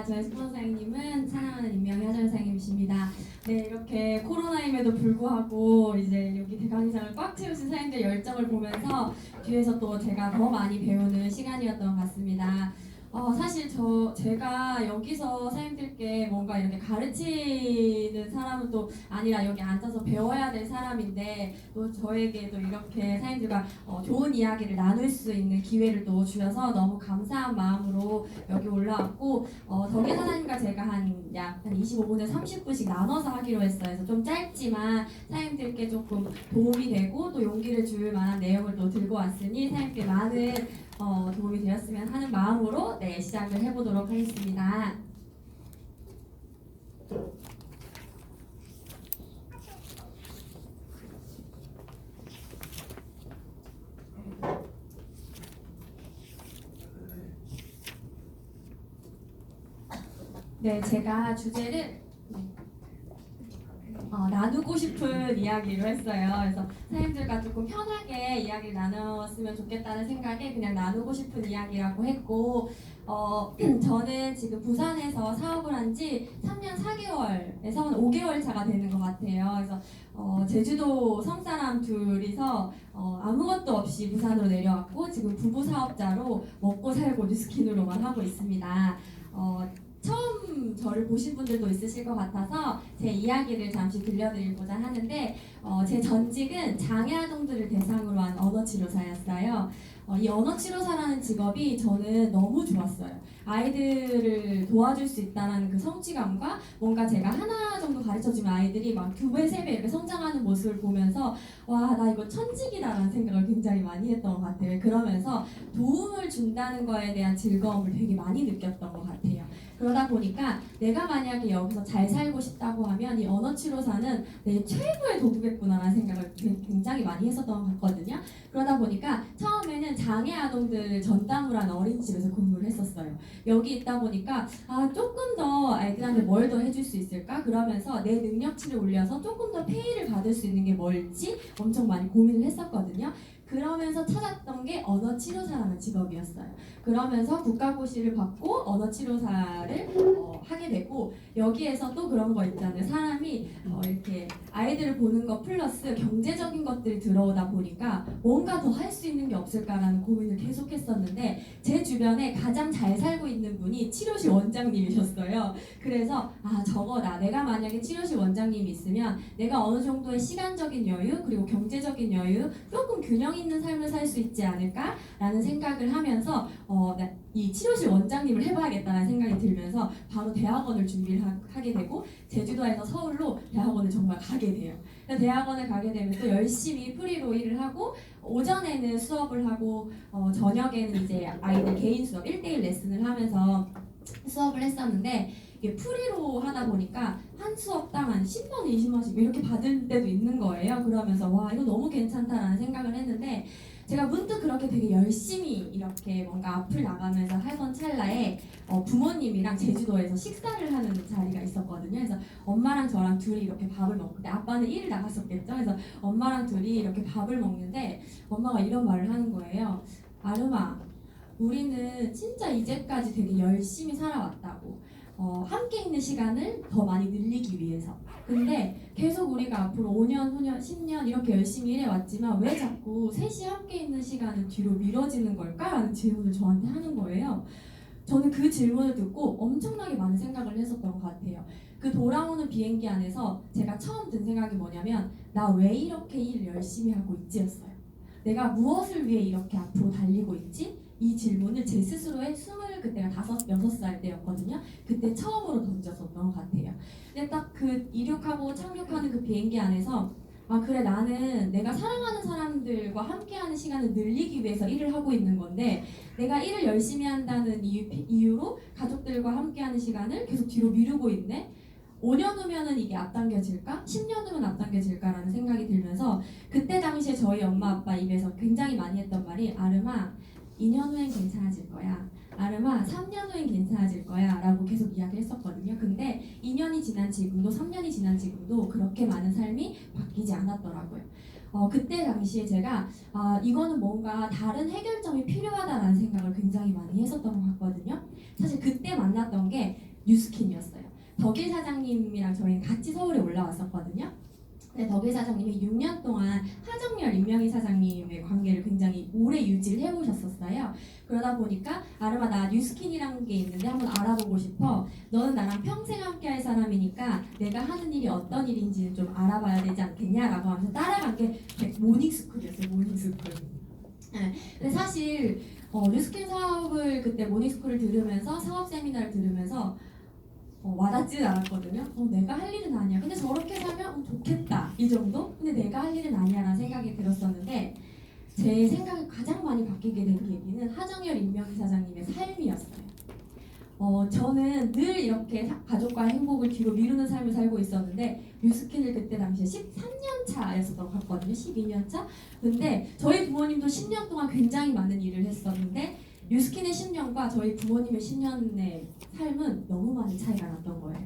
반갑습니다. 저희 스폰서님은 사랑하는 임명희 하전사님이십니다. 네, 이렇게 코로나임에도 불구하고 이제 여기 대강의장을 꽉 채우신 사람들 열정을 보면서 뒤에서 또 제가 더 많이 배우는 시간이었던 것 같습니다. 사실 제가 여기서 사람들께 뭔가 이렇게 가르치는 사람은 또 아니라 여기 앉아서 배워야 될 사람인데 또 저에게도 이렇게 사람들과 좋은 이야기를 나눌 수 있는 기회를 또 주셔서 너무 감사한 마음으로 여기 올라왔고 덕혜 사장님과 제가 약 25분에 30분씩 나눠서 하기로 했어요. 그래서 좀 짧지만 사장님들께 조금 도움이 되고 또 용기를 줄 만한 내용을 또 들고 왔으니 사장님께 많은 도움이 되었으면 하는 마음으로 시작을 해보도록 하겠습니다. 네, 제가 주제를 나누고 싶은 이야기로 했어요. 그래서 선생님들과 조금 편하게 이야기를 나눴으면 좋겠다는 생각에 그냥 나누고 싶은 이야기라고 했고 저는 지금 부산에서 사업을 한 지 3년 4개월에서 한 5개월 차가 되는 것 같아요. 그래서 제주도 섬사람 둘이서 아무것도 없이 부산으로 내려왔고 지금 부부 사업자로 먹고 살고 뉴스킨으로만 하고 있습니다. 처음 저를 보신 분들도 있으실 것 같아서 제 이야기를 잠시 들려드리고자 하는데 제 전직은 장애아동들을 대상으로 한 언어치료사였어요. 이 언어치료사라는 직업이 저는 너무 좋았어요. 아이들을 도와줄 수 있다는 그 성취감과 뭔가 제가 하나 정도 가르쳐주면 아이들이 막 2배, 3배 이렇게 성장하는 모습을 보면서 와, 나 이거 천직이다라는 생각을 굉장히 많이 했던 것 같아요. 그러면서 도움을 준다는 거에 대한 즐거움을 되게 많이 느꼈던 것 같아요. 그러다 보니까 내가 만약에 여기서 잘 살고 싶다고 하면 이 언어치료사는 내 최고의 도구겠구나라는 생각을 굉장히 많이 했었던 것 같거든요. 그러다 보니까 처음에는 장애 아동들을 전담으로 한 어린이집에서 근무를 했었어요. 여기 있다 보니까 조금 더 아이들한테 뭘 더 해줄 수 있을까? 그러면서 내 능력치를 올려서 조금 더 페이를 받을 수 있는 게 뭘지 엄청 많이 고민을 했었거든요. 그러면서 찾았던 게 언어치료사라는 직업이었어요. 그러면서 국가고시를 받고 언어치료사를 하게 되고 여기에서 또 그런 거 있잖아요. 사람이 이렇게 아이들을 보는 것 플러스 경제적인 것들이 들어오다 보니까 뭔가 더 할 수 있는 게 없을까라는 고민을 계속 했었는데 제 주변에 가장 잘 살고 있는 분이 치료실 원장님이셨어요. 그래서 저거다. 내가 만약에 치료실 원장님이 있으면 내가 어느 정도의 시간적인 여유 그리고 경제적인 여유 조금 균형 있는 삶을 살 수 있지 않을까라는 생각을 하면서 이 치료실 원장님을 해봐야겠다는 생각이 들면서 바로 대학원을 준비를 하게 되고 제주도에서 서울로 대학원을 정말 가게 돼요. 대학원을 가게 되면 또 열심히 프리로 일을 하고 오전에는 수업을 하고 저녁에는 이제 아이들 개인 수업 1대1 레슨을 하면서 수업을 했었는데 이게 프리로 하다 보니까 한 수업당 한 10만 원, 20만 원씩 이렇게 받을 때도 있는 거예요. 그러면서 와, 이거 너무 괜찮다라는 생각을 했는데 제가 문득 그렇게 되게 열심히 이렇게 뭔가 앞을 나가면서 하던 찰나에 부모님이랑 제주도에서 식사를 하는 자리가 있었거든요. 그래서 엄마랑 저랑 둘이 이렇게 밥을 먹고 근데 아빠는 일을 나갔었겠죠. 그래서 엄마랑 둘이 이렇게 밥을 먹는데 엄마가 이런 말을 하는 거예요. 아름아, 우리는 진짜 이제까지 되게 열심히 살아왔다고. 함께 있는 시간을 더 많이 늘리기 위해서. 근데 계속 우리가 앞으로 5년, 5년, 10년 이렇게 열심히 일해왔지만 왜 자꾸 셋이 함께 있는 시간은 뒤로 미뤄지는 걸까? 라는 질문을 저한테 하는 거예요. 저는 그 질문을 듣고 엄청나게 많은 생각을 했었던 것 같아요. 그 돌아오는 비행기 안에서 제가 처음 든 생각이 뭐냐면 나 왜 이렇게 일을 열심히 하고 있지였어요. 내가 무엇을 위해 이렇게 앞으로 달리고 있지? 이 질문을 제 스스로의 그때가 5, 6살 때였거든요. 그때 처음으로 던졌었던 것 같아요. 근데 딱 그 이륙하고 착륙하는 그 비행기 안에서 그래, 나는 내가 사랑하는 사람들과 함께하는 시간을 늘리기 위해서 일을 하고 있는 건데 내가 일을 열심히 한다는 이유로 가족들과 함께하는 시간을 계속 뒤로 미루고 있네. 5년 후면은 이게 앞당겨질까? 10년 후면 앞당겨질까라는 생각이 들면서 그때 당시에 저희 엄마 아빠 입에서 굉장히 많이 했던 말이 아름아, 2년 후엔 괜찮아질 거야. 아름아, 3년 후엔 괜찮아질 거야 라고 계속 이야기를 했었거든요. 근데 2년이 지난 지금도 3년이 지난 지금도 그렇게 많은 삶이 바뀌지 않았더라고요. 그때 당시에 제가 이거는 뭔가 다른 해결점이 필요하다라는 생각을 굉장히 많이 했었던 것 같거든요. 사실 그때 만났던 게 뉴스킨이었어요. 덕일 사장님이랑 저희는 같이 서울에 올라왔었거든요. 근데 덕일 사장님이 6년 동안 하정열 임명희 사장님의 관계를 굉장히 오래 유지를 해오셨었어요. 그러다 보니까 아르마 나 뉴스킨이라는 게 있는데 한번 알아보고 싶어. 너는 나랑 평생 함께할 사람이니까 내가 하는 일이 어떤 일인지는 좀 알아봐야 되지 않겠냐라고 하면서 따라간 게 모닝스쿨이었어요. 모닝스쿨. 네. 근데 사실 뉴스킨 사업을 그때 모닝스쿨을 들으면서 사업 세미나를 들으면서 와닿지는 않았거든요. 내가 할 일은 아니야. 근데 저렇게 살면 좋겠다. 이 정도? 근데 내가 할 일은 아니야 라는 생각이 들었었는데 제 생각이 가장 많이 바뀌게 된 계기는 하정열 임명희 사장님의 삶이었어요. 저는 늘 이렇게 가족과의 행복을 뒤로 미루는 삶을 살고 있었는데 뉴스킨을 그때 당시에 13년 차였었던 것 같거든요. 12년 차? 근데 저희 부모님도 10년 동안 굉장히 많은 일을 했었는데 뉴스킨의 10년과 저희 부모님의 10년의 삶은 너무 많은 차이가 났던 거예요.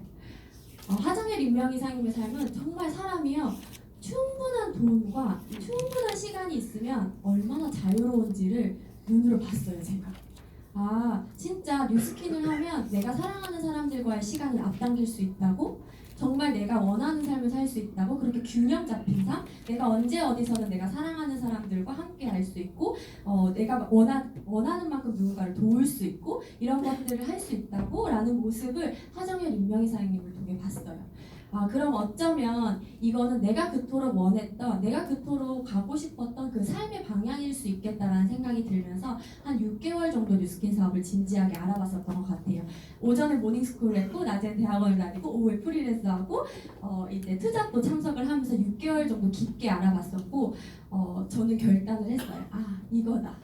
하정열 임명희 사장님의 삶은 정말 사람이요. 충분한 돈과 충분한 시간이 있으면 얼마나 자유로운지를 눈으로 봤어요, 제가. 진짜 뉴스킨을 하면 내가 사랑하는 사람들과의 시간을 앞당길 수 있다고? 정말 내가 원하는 삶을 살 수 있다고? 그렇게 균형 잡힌 삶? 내가 언제 어디서든 내가 사랑하는 사람들과 함께 할 수 있고 내가 원하는 만큼 누군가를 도울 수 있고 이런 것들을 할 수 있다고? 라는 모습을 하정열 임명희 사장님을 통해 봤어요. 그럼 어쩌면 이거는 내가 그토록 원했던, 내가 그토록 가고 싶었던 그 삶의 방향일 수 있겠다라는 생각이 들면서 한 6개월 정도 뉴스킨 사업을 진지하게 알아봤었던 것 같아요. 오전에 모닝스쿨을 했고, 낮에 대학원을 다니고, 오후에 프리랜서하고, 이제 투잡도 참석을 하면서 6개월 정도 깊게 알아봤었고, 저는 결단을 했어요. 이거다.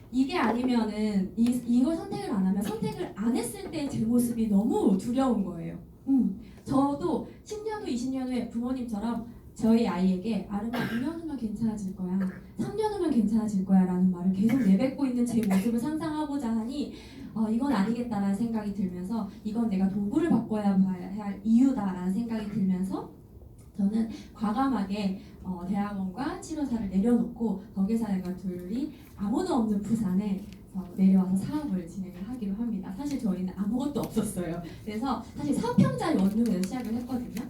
이게 아니면은 이걸 선택을 안 하면 선택을 안 했을 때 제 모습이 너무 두려운 거예요. 저도 10년 후, 20년 후에 부모님처럼 저희 아이에게 아르마 2년 후면 괜찮아질 거야, 3년 후면 괜찮아질 거야 라는 말을 계속 내뱉고 있는 제 모습을 상상하고자 하니 이건 아니겠다라는 생각이 들면서 이건 내가 도구를 바꿔야 할 이유다라는 생각이 들면서 저는 과감하게 대학원과 치료사를 내려놓고 덕일 사장과 둘이 아무도 없는 부산에 내려와서 사업을 진행을 하기로 합니다. 사실 저희는 아무것도 없었어요. 그래서 사실 사평자리 원룸에서 시작을 했거든요.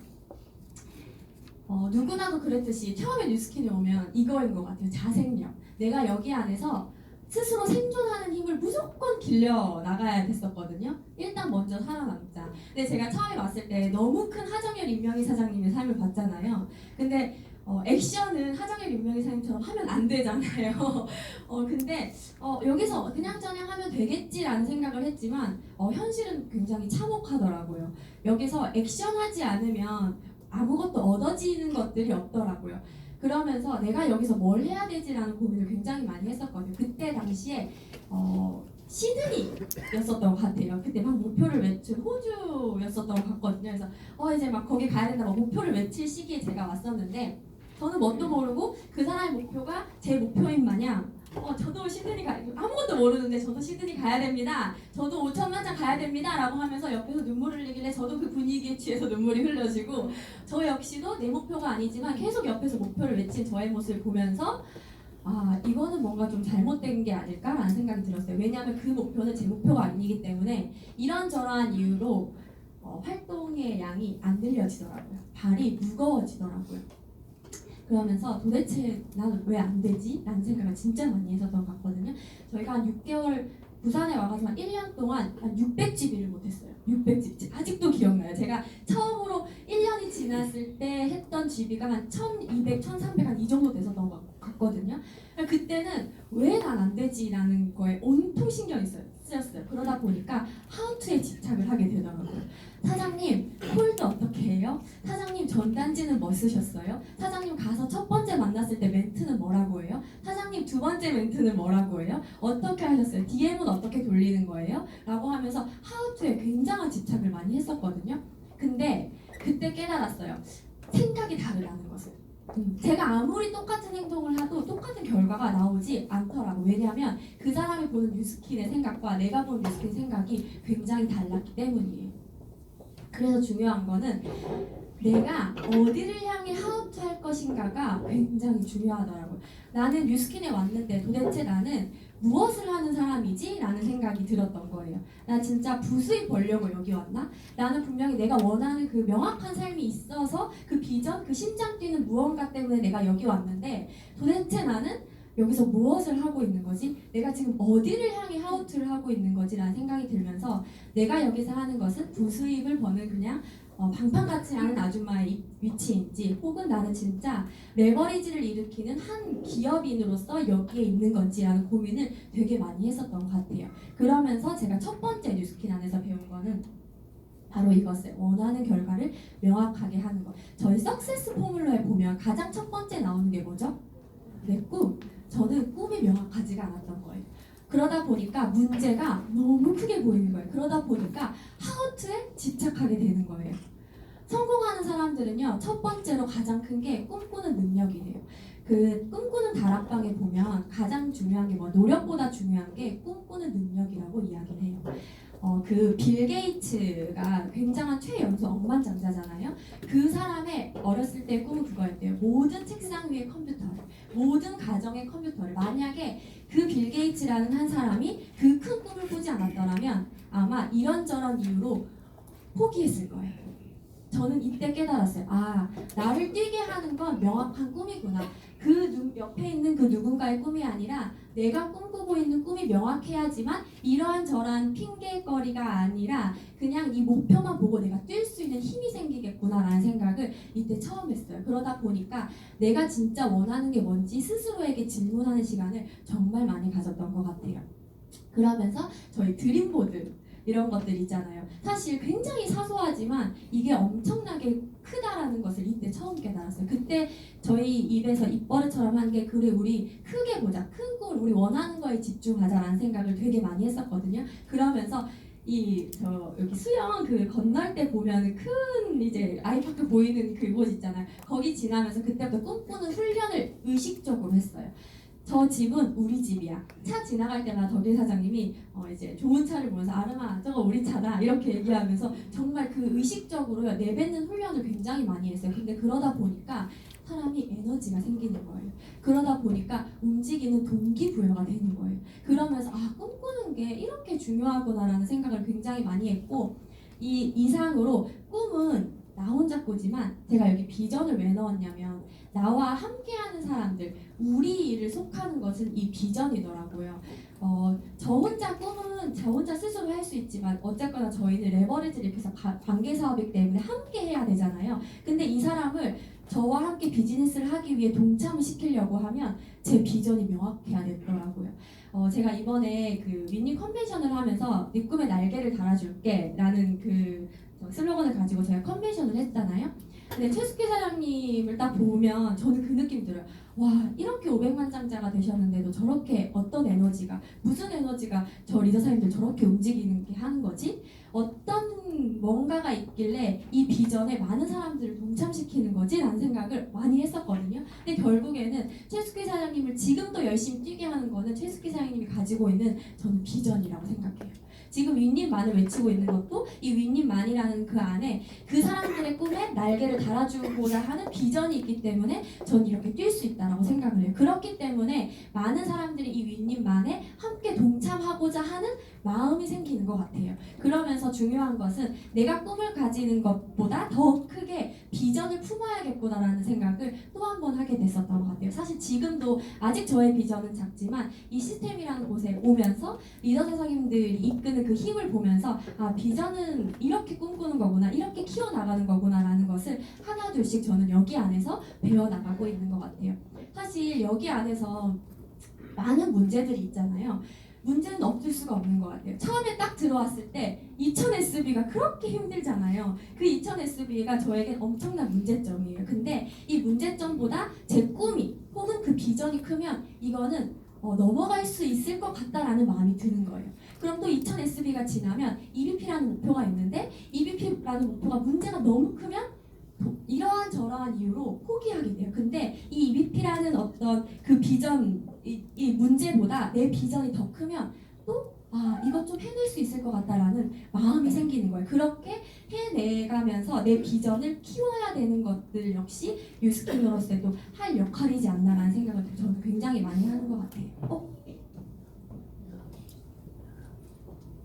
누구나도 그랬듯이 처음에 뉴스킨에 오면 이거인 것 같아요. 자생력. 내가 여기 안에서 스스로 생존하는 힘을 무조건 길려 나가야 됐었거든요. 일단 먼저 살아남자. 근데 제가 처음에 왔을 때 너무 큰 하정열 임명희 사장님의 삶을 봤잖아요. 근데 액션은 하정열 임명희 사장님처럼 하면 안 되잖아요. 근데 여기서 그냥저냥 하면 되겠지라는 생각을 했지만 현실은 굉장히 참혹하더라고요. 여기서 액션하지 않으면 아무것도 얻어지는 것들이 없더라고요. 그러면서 내가 여기서 뭘 해야 되지라는 고민을 굉장히 많이 했었거든요. 그때 당시에 시드니였었던 것 같아요. 그때 막 목표를 외친 호주였었던 것 같거든요. 그래서 이제 막 거기 가야 된다 막 목표를 외칠 시기에 제가 왔었는데 저는 뭣도 모르고 그 사람의 목표가 제 목표인 마냥 저도 시드니 아무것도 모르는데 저도 시드니 가야 됩니다. 저도 5천만 장 가야 됩니다. 라고 하면서 옆에서 눈물을 흘리길래 저도 그 분위기에 취해서 눈물이 흘러지고 저 역시도 내 목표가 아니지만 계속 옆에서 목표를 외친 저의 모습을 보면서 이거는 뭔가 좀 잘못된 게 아닐까라는 생각이 들었어요. 왜냐하면 그 목표는 제 목표가 아니기 때문에 이런저러한 이유로 활동의 양이 안 들려지더라고요. 발이 무거워지더라고요. 그러면서 도대체 나는 왜 안 되지? 라는 생각을 진짜 많이 했었던 것 같거든요. 저희가 한 6개월 부산에 와가지고 한 1년 동안 한 600GB를 못했어요. 600GB. 아직도 기억나요. 제가 처음으로 1년이 지났을 때 했던 GB가 한 1200, 1300 한 이 정도 됐었던 것 같거든요. 그때는 왜 난 안 되지라는 거에 온통 신경이 쓰였어요. 그러다 보니까 하우투에 집착을 하게 되더라고요. 사장님 콜드 어떻게 해요? 사장님 전단지는 뭐 쓰셨어요? 사장님 가서 첫 번째 만났을 때 멘트는 뭐라고 해요? 사장님 두 번째 멘트는 뭐라고 해요? 어떻게 하셨어요? DM은 어떻게 돌리는 거예요? 라고 하면서 하우투에 굉장한 집착을 많이 했었거든요. 근데 그때 깨달았어요. 생각이 다르다는 것을. 제가 아무리 똑같은 행동을 해도 똑같은 결과가 나오지 않더라고. 왜냐하면 그 사람이 보는 뉴스킨의 생각과 내가 보는 뉴스킨의 생각이 굉장히 달랐기 때문이에요. 그래서 중요한 거는 내가 어디를 향해 하우투 할 것인가가 굉장히 중요하더라고요. 나는 뉴스킨에 왔는데 도대체 나는 무엇을 하는 사람이지? 라는 생각이 들었던 거예요. 나 진짜 부수입 벌려고 여기 왔나? 나는 분명히 내가 원하는 그 명확한 삶이 있어서 그 비전, 그 심장 뛰는 무언가 때문에 내가 여기 왔는데 도대체 나는 여기서 무엇을 하고 있는 거지? 내가 지금 어디를 향해 하우투를 하고 있는 거지? 라는 생각이 들면서 내가 여기서 하는 것은 부수입을 버는 그냥 방판같이 하는 아줌마의 위치인지 혹은 나는 진짜 레버리지를 일으키는 한 기업인으로서 여기에 있는 건지라는 고민을 되게 많이 했었던 것 같아요. 그러면서 제가 첫 번째 뉴스킨 안에서 배운 거는 바로 이것을 원하는 결과를 명확하게 하는 것. 저희 석세스 포뮬러에 보면 가장 첫 번째 나오는 게 뭐죠? 내 꿈. 저는 꿈이 명확하지가 않았던 거예요. 그러다 보니까 문제가 너무 크게 보이는 거예요. 그러다 보니까 하우트에 집착하게 되는 거예요. 성공하는 사람들은요, 첫 번째로 가장 큰 게 꿈꾸는 능력이에요. 그 꿈꾸는 다락방에 보면 가장 중요한 게 노력보다 중요한 게 꿈꾸는 능력이라고 이야기를 해요. 그 빌 게이츠가 굉장한 최연소 억만장자잖아요. 그 사람의 어렸을 때 꿈은 그거였대요. 모든 책상 위에 컴퓨터를, 모든 가정의 컴퓨터를. 만약에 그 빌 게이츠라는 한 사람이 그 큰 꿈을 꾸지 않았더라면 아마 이런저런 이유로 포기했을 거예요. 저는 이때 깨달았어요. 아, 나를 뛰게 하는 건 명확한 꿈이구나. 그 옆에 있는 그 누군가의 꿈이 아니라 내가 꿈꾸고 있는 꿈이 명확해야지만 이러한 저러한 핑계거리가 아니라 그냥 이 목표만 보고 내가 뛸 수 있는 힘이 생기겠구나라는 생각을 이때 처음 했어요. 그러다 보니까 내가 진짜 원하는 게 뭔지 스스로에게 질문하는 시간을 정말 많이 가졌던 것 같아요. 그러면서 저희 드림보드 이런 것들 있잖아요. 사실 굉장히 사소하지만 이게 엄청나게 크다라는 것을 이때 처음 깨달았어요. 그때 저희 입에서 입버릇처럼 한 게 그래 우리 크게 보자. 큰 걸 우리 원하는 거에 집중하자라는 생각을 되게 많이 했었거든요. 그러면서 여기 수영 그 건널 때 보면 큰 이제 아이파크 보이는 그곳 있잖아요. 거기 지나면서 그때부터 꿈꾸는 훈련을 의식적으로 했어요. 저 집은 우리 집이야. 차 지나갈 때마다 덕일 사장님이 이제 좋은 차를 보면서 아름아 저거 우리 차다 이렇게 얘기하면서 정말 그 의식적으로 내뱉는 훈련을 굉장히 많이 했어요. 근데 그러다 보니까 사람이 에너지가 생기는 거예요. 그러다 보니까 움직이는 동기부여가 되는 거예요. 그러면서 꿈꾸는 게 이렇게 중요하구나라는 생각을 굉장히 많이 했고 이 이상으로 꿈은 나 혼자 꾸지만 제가 여기 비전을 왜 넣었냐면 나와 함께하는 사람들 우리를 속하는 것은 이 비전이더라고요. 저 혼자 꿈은 저 혼자 스스로 할 수 있지만 어쨌거나 저희는 레버리지를 입혀서 관계 사업이기 때문에 함께 해야 되잖아요. 근데 이 사람을 저와 함께 비즈니스를 하기 위해 동참을 시키려고 하면 제 비전이 명확해야 되더라고요. 제가 이번에 그 윈닝 컨벤션을 하면서 네 꿈에 날개를 달아줄게 라는 그 슬로건을 가지고 제가 컨벤션을 했잖아요. 근데 최숙희 사장님을 딱 보면 저는 그 느낌이 들어요. 와, 이렇게 500만장자가 되셨는데도 저렇게 어떤 에너지가, 무슨 에너지가 저 리더사님들 저렇게 움직이는 게 하는 거지? 어떤 뭔가가 있길래 이 비전에 많은 사람들을 동참시키는 거지? 라는 생각을 많이 했었거든요. 근데 결국에는 최숙희 사장님을 지금도 열심히 뛰게 하는 거는 최숙희 사장님이 가지고 있는 저는 비전이라고 생각해요. 지금 윈님만을 외치고 있는 것도 이 윈님만이라는 그 안에 그 사람들의 꿈에 날개를 달아주고자 하는 비전이 있기 때문에 전 이렇게 뛸 수 있다라고 생각을 해요. 그렇기 때문에 많은 사람들이 이 윈님만에 함께 동참하고자 하는 마음이 생기는 것 같아요. 그러면서 중요한 것은 내가 꿈을 가지는 것보다 더 크게 비전을 품어야겠구나라는 생각을 또 한 번 하게 됐었던 것 같아요. 사실 지금도 아직 저의 비전은 작지만 이 시스템이라는 곳에 오면서 리더 선생님들이 이끄는 그 힘을 보면서 비전은 이렇게 꿈꾸는 거구나, 이렇게 키워나가는 거구나 라는 것을 하나둘씩 저는 여기 안에서 배워나가고 있는 것 같아요. 사실 여기 안에서 많은 문제들이 있잖아요. 문제는 없을 수가 없는 것 같아요. 처음에 딱 들어왔을 때 2000SB가 그렇게 힘들잖아요. 그 2000SB가 저에겐 엄청난 문제점이에요. 근데 이 문제점보다 제 꿈이 혹은 그 비전이 크면 이거는 넘어갈 수 있을 것 같다라는 마음이 드는 거예요. 그럼 또 2000SB가 지나면 EBP라는 목표가 있는데 EBP라는 목표가 문제가 너무 크면 이러한 저러한 이유로 포기하게 돼요. 근데 이 EBP라는 어떤 그 비전, 이 문제보다 내 비전이 더 크면 또 이것 좀 해낼 수 있을 것 같다라는 마음이 생기는 거예요. 그렇게 해내가면서 내 비전을 키워야 되는 것들 역시 뉴스킨으로서도 할 역할이지 않나라는 생각을 저는 굉장히 많이 하는 것 같아요.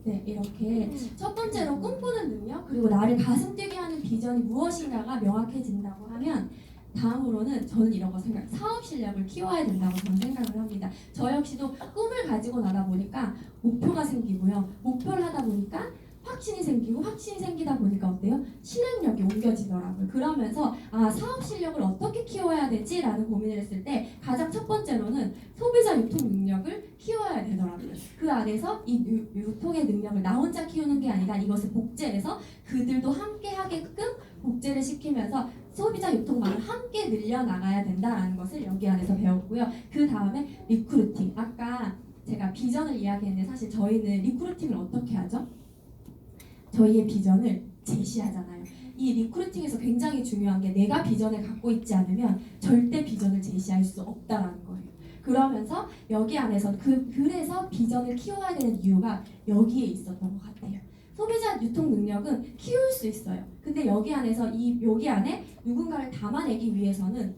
네, 이렇게 첫 번째로 꿈꾸는 능력, 그리고 나를 가슴 뛰게 하는 비전이 무엇인가가 명확해진다고 하면 다음으로는 저는 이런 거 사업 실력을 키워야 된다고 저는 생각을 합니다. 저 역시도 꿈을 가지고 나다 보니까 목표가 생기고요. 목표를 하다 보니까 확신이 생기고 확신이 생기다 보니까 어때요? 실행력이 옮겨지더라고요. 그러면서 사업 실력을 어떻게 키워야 되지? 라는 고민을 했을 때 가장 첫 번째로는 소비자 유통 능력을 키워야 되더라고요. 그 안에서 이 유통의 능력을 나 혼자 키우는 게 아니라 이것을 복제해서 그들도 함께 하게끔 복제를 시키면서 소비자 유통망을 함께 늘려나가야 된다는 것을 여기 안에서 배웠고요. 그 다음에 리크루팅. 아까 제가 비전을 이야기했는데 사실 저희는 리크루팅을 어떻게 하죠? 저희의 비전을 제시하잖아요. 이 리크루팅에서 굉장히 중요한 게 내가 비전을 갖고 있지 않으면 절대 비전을 제시할 수 없다라는 거예요. 그러면서 여기 안에서 그래서 비전을 키워야 되는 이유가 여기에 있었던 것 같아요. 소비자 유통 능력은 키울 수 있어요. 근데 여기 안에서 여기 안에 누군가를 담아내기 위해서는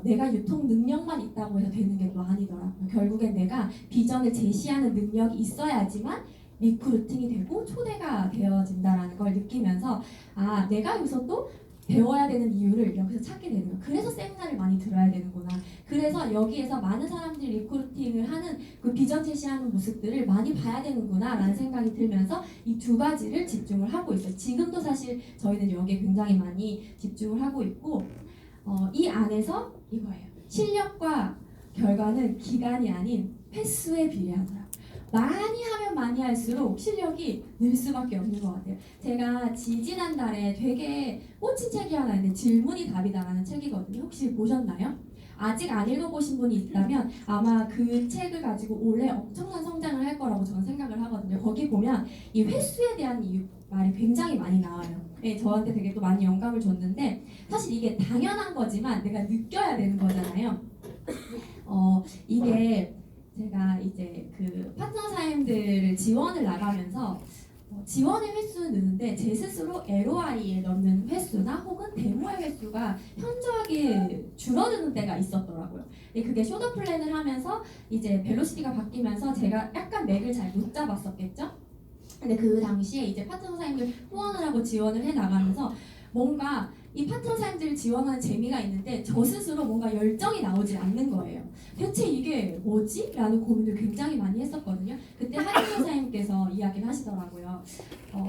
내가 유통 능력만 있다고 해서 되는 게 또 아니더라고요. 결국엔 내가 비전을 제시하는 능력이 있어야지만 리크루팅이 되고 초대가 되어진다라는 걸 느끼면서 내가 여기서 또 배워야 되는 이유를 여기서 찾게 되는 거예요. 그래서 세미나를 많이 들어야 되는구나. 그래서 여기에서 많은 사람들이 리크루팅을 하는 그 비전 제시하는 모습들을 많이 봐야 되는구나 라는 생각이 들면서 이 두 가지를 집중을 하고 있어요. 지금도 사실 저희는 여기에 굉장히 많이 집중을 하고 있고 이 안에서 이거예요. 실력과 결과는 기간이 아닌 횟수에 비례하더라고요. 많이 하면 많이 할수록 실력이 늘 수밖에 없는 것 같아요. 제가 지지난달에 되게 꽂힌 책이 하나 있는데 질문이 답이다라는 책이거든요. 혹시 보셨나요? 아직 안 읽어보신 분이 있다면 아마 그 책을 가지고 올해 엄청난 성장을 할 거라고 저는 생각을 하거든요. 거기 보면 이 횟수에 대한 말이 굉장히 많이 나와요. 네, 저한테 되게 또 많이 영감을 줬는데 사실 이게 당연한 거지만 내가 느껴야 되는 거잖아요. 이게 제가 이제 그 파트너 사임들을 지원을 나가면서 지원의 횟수는 느는데 제 스스로 ROI에 넣는 횟수나 혹은 데모의 횟수가 현저하게 줄어드는 때가 있었더라고요. 그게 쇼더 플랜을 하면서 이제 벨로시티가 바뀌면서 제가 약간 맥을 잘 못 잡았었겠죠? 근데 그 당시에 이제 파트너 사임들 후원을 하고 지원을 해 나가면서 뭔가 이 파트너 사임들을 지원하는 재미가 있는데 저 스스로 뭔가 열정이 나오지 않는 거예요. 대체 이게 뭐지? 라는 고민을 굉장히 많이 했었거든요. 그때 하림 사장님께서 이야기를 하시더라고요.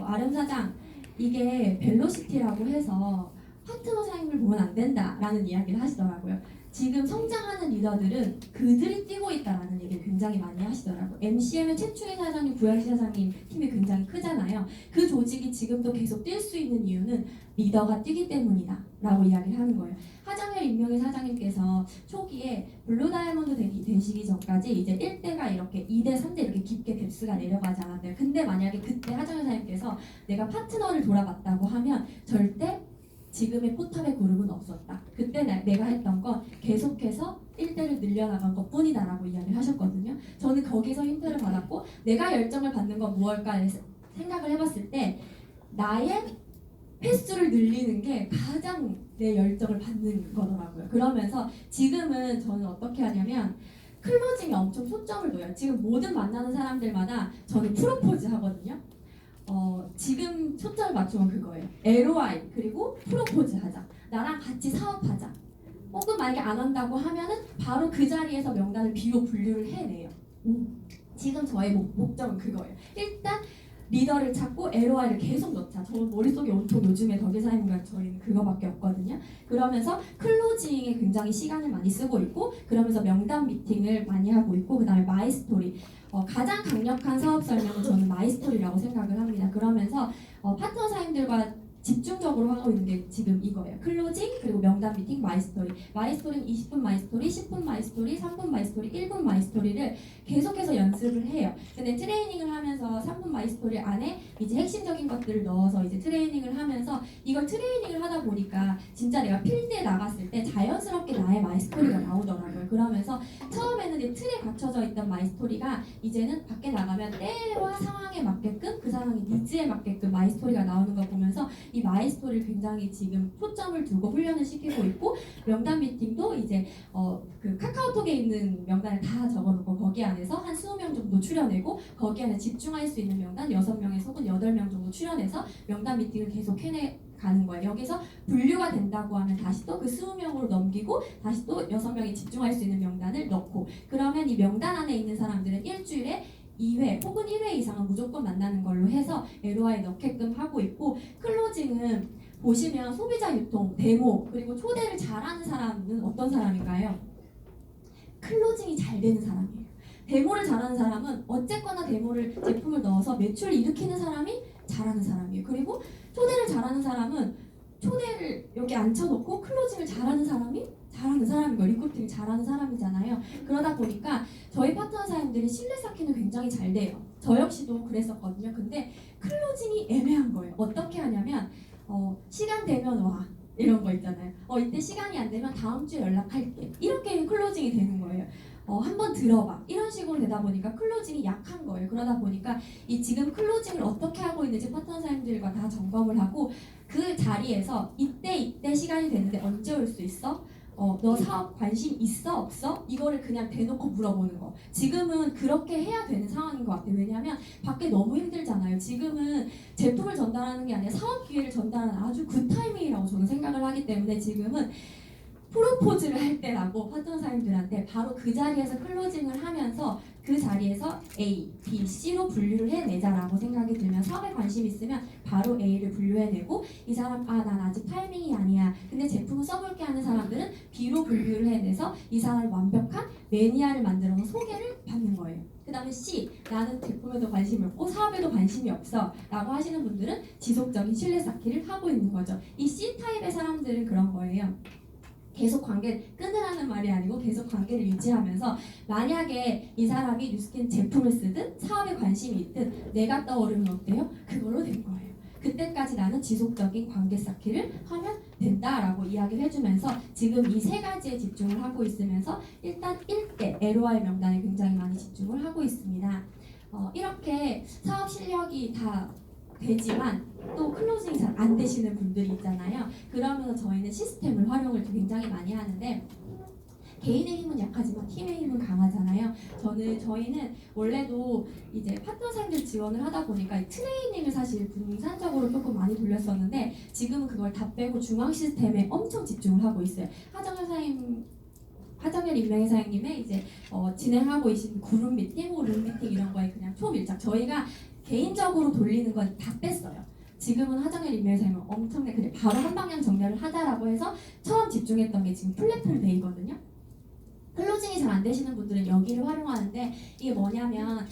아름 사장, 이게 벨로시티라고 해서 파트너 사임을 보면 안 된다라는 이야기를 하시더라고요. 지금 성장하는 리더들은 그들이 뛰고 있다라는 얘기를 굉장히 많이 하시더라고요. MCM의 최충희 사장님, 구현시 사장님 팀이 굉장히 크잖아요. 그 조직이 지금도 계속 뛸 수 있는 이유는 리더가 뛰기 때문이다 라고 이야기를 하는 거예요. 하정열 임명희 사장님께서 초기에 블루 다이아몬드 되시기 전까지 이제 1대가 이렇게 2대, 3대 이렇게 깊게 뎁스가 내려가지 않았대요. 근데 만약에 그때 하정열 사장님께서 내가 파트너를 돌아봤다고 하면 절대 지금의 포탑의 그룹은 없었다. 그때 내가 했던 건 계속해서 1대를 늘려나간 것 뿐이다라고 이야기를 하셨거든요. 저는 거기서 힌트를 받았고 내가 열정을 받는 건 무엇일까 생각을 해봤을 때 나의 횟수를 늘리는 게 가장 내 열정을 받는 거더라고요. 그러면서 지금은 저는 어떻게 하냐면 클로징에 엄청 초점을 둬요. 지금 모든 만나는 사람들마다 저는 프로포즈 하거든요. 지금 초점을 맞추면 그거예요. ROI 그리고 프로포즈 하자. 나랑 같이 사업하자. 혹은 만약에 안 한다고 하면은 바로 그 자리에서 명단을 B로 분류를 해내요. 지금 저의 목적은 그거예요. 일단 리더를 찾고 ROI를 계속 넣자. 저 머릿속에 온통 요즘에 덕일사님과 저희는 그거밖에 없거든요. 그러면서 클로징에 굉장히 시간을 많이 쓰고 있고 그러면서 명단 미팅을 많이 하고 있고 그 다음에 마이스토리 가장 강력한 사업 설명은 저는 마이스토리라고 생각을 합니다. 그러면서 파트너 사임들과 집중적으로 하고 있는 게 지금 이거예요. 클로징 그리고 명단 미팅 마이스토리. 마이스토리는 20분 마이스토리, 10분 마이스토리, 3분 마이스토리, 1분 마이스토리를 계속해서 연습을 해요. 근데 트레이닝을 하면서 3분 마이스토리 안에 이제 핵심적인 것들을 넣어서 이제 트레이닝을 하면서 이걸 트레이닝을 하다 보니까 진짜 내가 필드에 나갔을 때 자연스럽게 나의 마이스토리가 나오더라고요. 그러면서 처음에는 이 틀에 갇혀져 있던 마이스토리가 이제는 밖에 나가면 때와 상황에 맞게끔 그 상황의 니즈에 맞게끔 마이스토리가 나오는 거 보면서 이 마이스토리를 굉장히 지금 초점을 두고 훈련을 시키고 있고 명단 미팅도 이제 그 카카오톡에 있는 명단을 다 적어놓고 거기 안에서 한 20명 정도 추려내고 거기 안에 집중할 수 있는 명단 6명에서 혹은 8명 정도 추려내서 명단 미팅을 계속 해내가는 거예요. 여기서 분류가 된다고 하면 다시 또 그 20명으로 넘기고 다시 또 6명이 집중할 수 있는 명단을 넣고 그러면 이 명단 안에 있는 사람들은 일주일에 2회 혹은 1회 이상은 무조건 만나는 걸로 해서 LOI에 넣게끔 하고 있고 클로징은 보시면 소비자 유통, 데모 그리고 초대를 잘하는 사람은 어떤 사람인가요? 클로징이 잘 되는 사람이에요. 데모를 잘하는 사람은 어쨌거나 데모를 제품을 넣어서 매출을 일으키는 사람이 잘하는 사람이에요. 그리고 초대를 잘하는 사람은 초대를 여기 앉혀놓고 클로징을 잘하는 사람이 잘하는 사람인 거예요. 리크루팅을 잘하는 사람이잖아요. 그러다 보니까 저희 파트너사님들이 신뢰 쌓기는 굉장히 잘 돼요. 저 역시도 그랬었거든요. 근데 클로징이 애매한 거예요. 어떻게 하냐면 시간 되면 와 이런 거 있잖아요. 이때 시간이 안 되면 다음 주에 연락할게. 이렇게 클로징이 되는 거예요. 한번 들어봐. 이런 식으로 되다 보니까 클로징이 약한 거예요. 그러다 보니까 이 지금 클로징을 어떻게 하고 있는지 파트너사님들과 다 점검을 하고 그 자리에서 이때 시간이 됐는데 언제 올 수 있어? 너 사업 관심 있어 없어? 이거를 그냥 대놓고 물어보는 거. 지금은 그렇게 해야 되는 상황인 것 같아요. 왜냐하면 밖에 너무 힘들잖아요. 지금은 제품을 전달하는 게 아니라 사업 기회를 전달하는 아주 굿 타이밍이라고 저는 생각을 하기 때문에 지금은 프로포즈를 할 때라고 파트너사님들한테 바로 그 자리에서 클로징을 하면서 그 자리에서 A, B, C로 분류를 해내자라고 생각이 들면 사업에 관심 있으면 바로 A를 분류해내고 이 사람 난 아직 타이밍이 아니야. 근데 제품을 써볼게 하는 사람들은 B로 분류를 해내서 이 사람을 완벽한 매니아를 만들어서 소개를 받는 거예요. 그 다음에 C, 나는 제품에도 관심이 없고 사업에도 관심이 없어 라고 하시는 분들은 지속적인 신뢰 쌓기를 하고 있는 거죠. 이 C타입의 사람들은 그런 거예요. 계속 관계를 끊으라는 말이 아니고 계속 관계를 유지하면서 만약에 이 사람이 뉴스킨 제품을 쓰든 사업에 관심이 있든 내가 떠오르면 어때요? 그걸로 된 거예요. 그때까지 나는 지속적인 관계 쌓기를 하면 된다라고 이야기를 해주면서 지금 이 세 가지에 집중을 하고 있으면서 일단 1대 LOI 명단에 굉장히 많이 집중을 하고 있습니다. 이렇게 사업 실력이 다 되지만 또 클로징이 잘 안 되시는 분들이 있잖아요. 그러면서 저희는 시스템을 활용을 굉장히 많이 하는데 개인의 힘은 약하지만 팀의 힘은 강하잖아요. 저희는 원래도 이제 파트너사님들 지원을 하다 보니까 트레이닝을 사실 분산적으로 조금 많이 돌렸었는데 지금은 그걸 다 빼고 중앙 시스템에 엄청 집중을 하고 있어요. 하정열 임명회사님의 이제 진행하고 계신 그룹 미팅, 룸 미팅 이런 거에 그냥 초밀착 저희가 개인적으로 돌리는 건 다 뺐어요. 지금은 하정열 임명회사님은 엄청나게 그냥 바로 한 방향 정렬을 하자라고 해서 처음 집중했던 게 지금 플랫폼 데이거든요. 클로징이 잘 안 되시는 분들은 여기를 활용하는데 이게 뭐냐면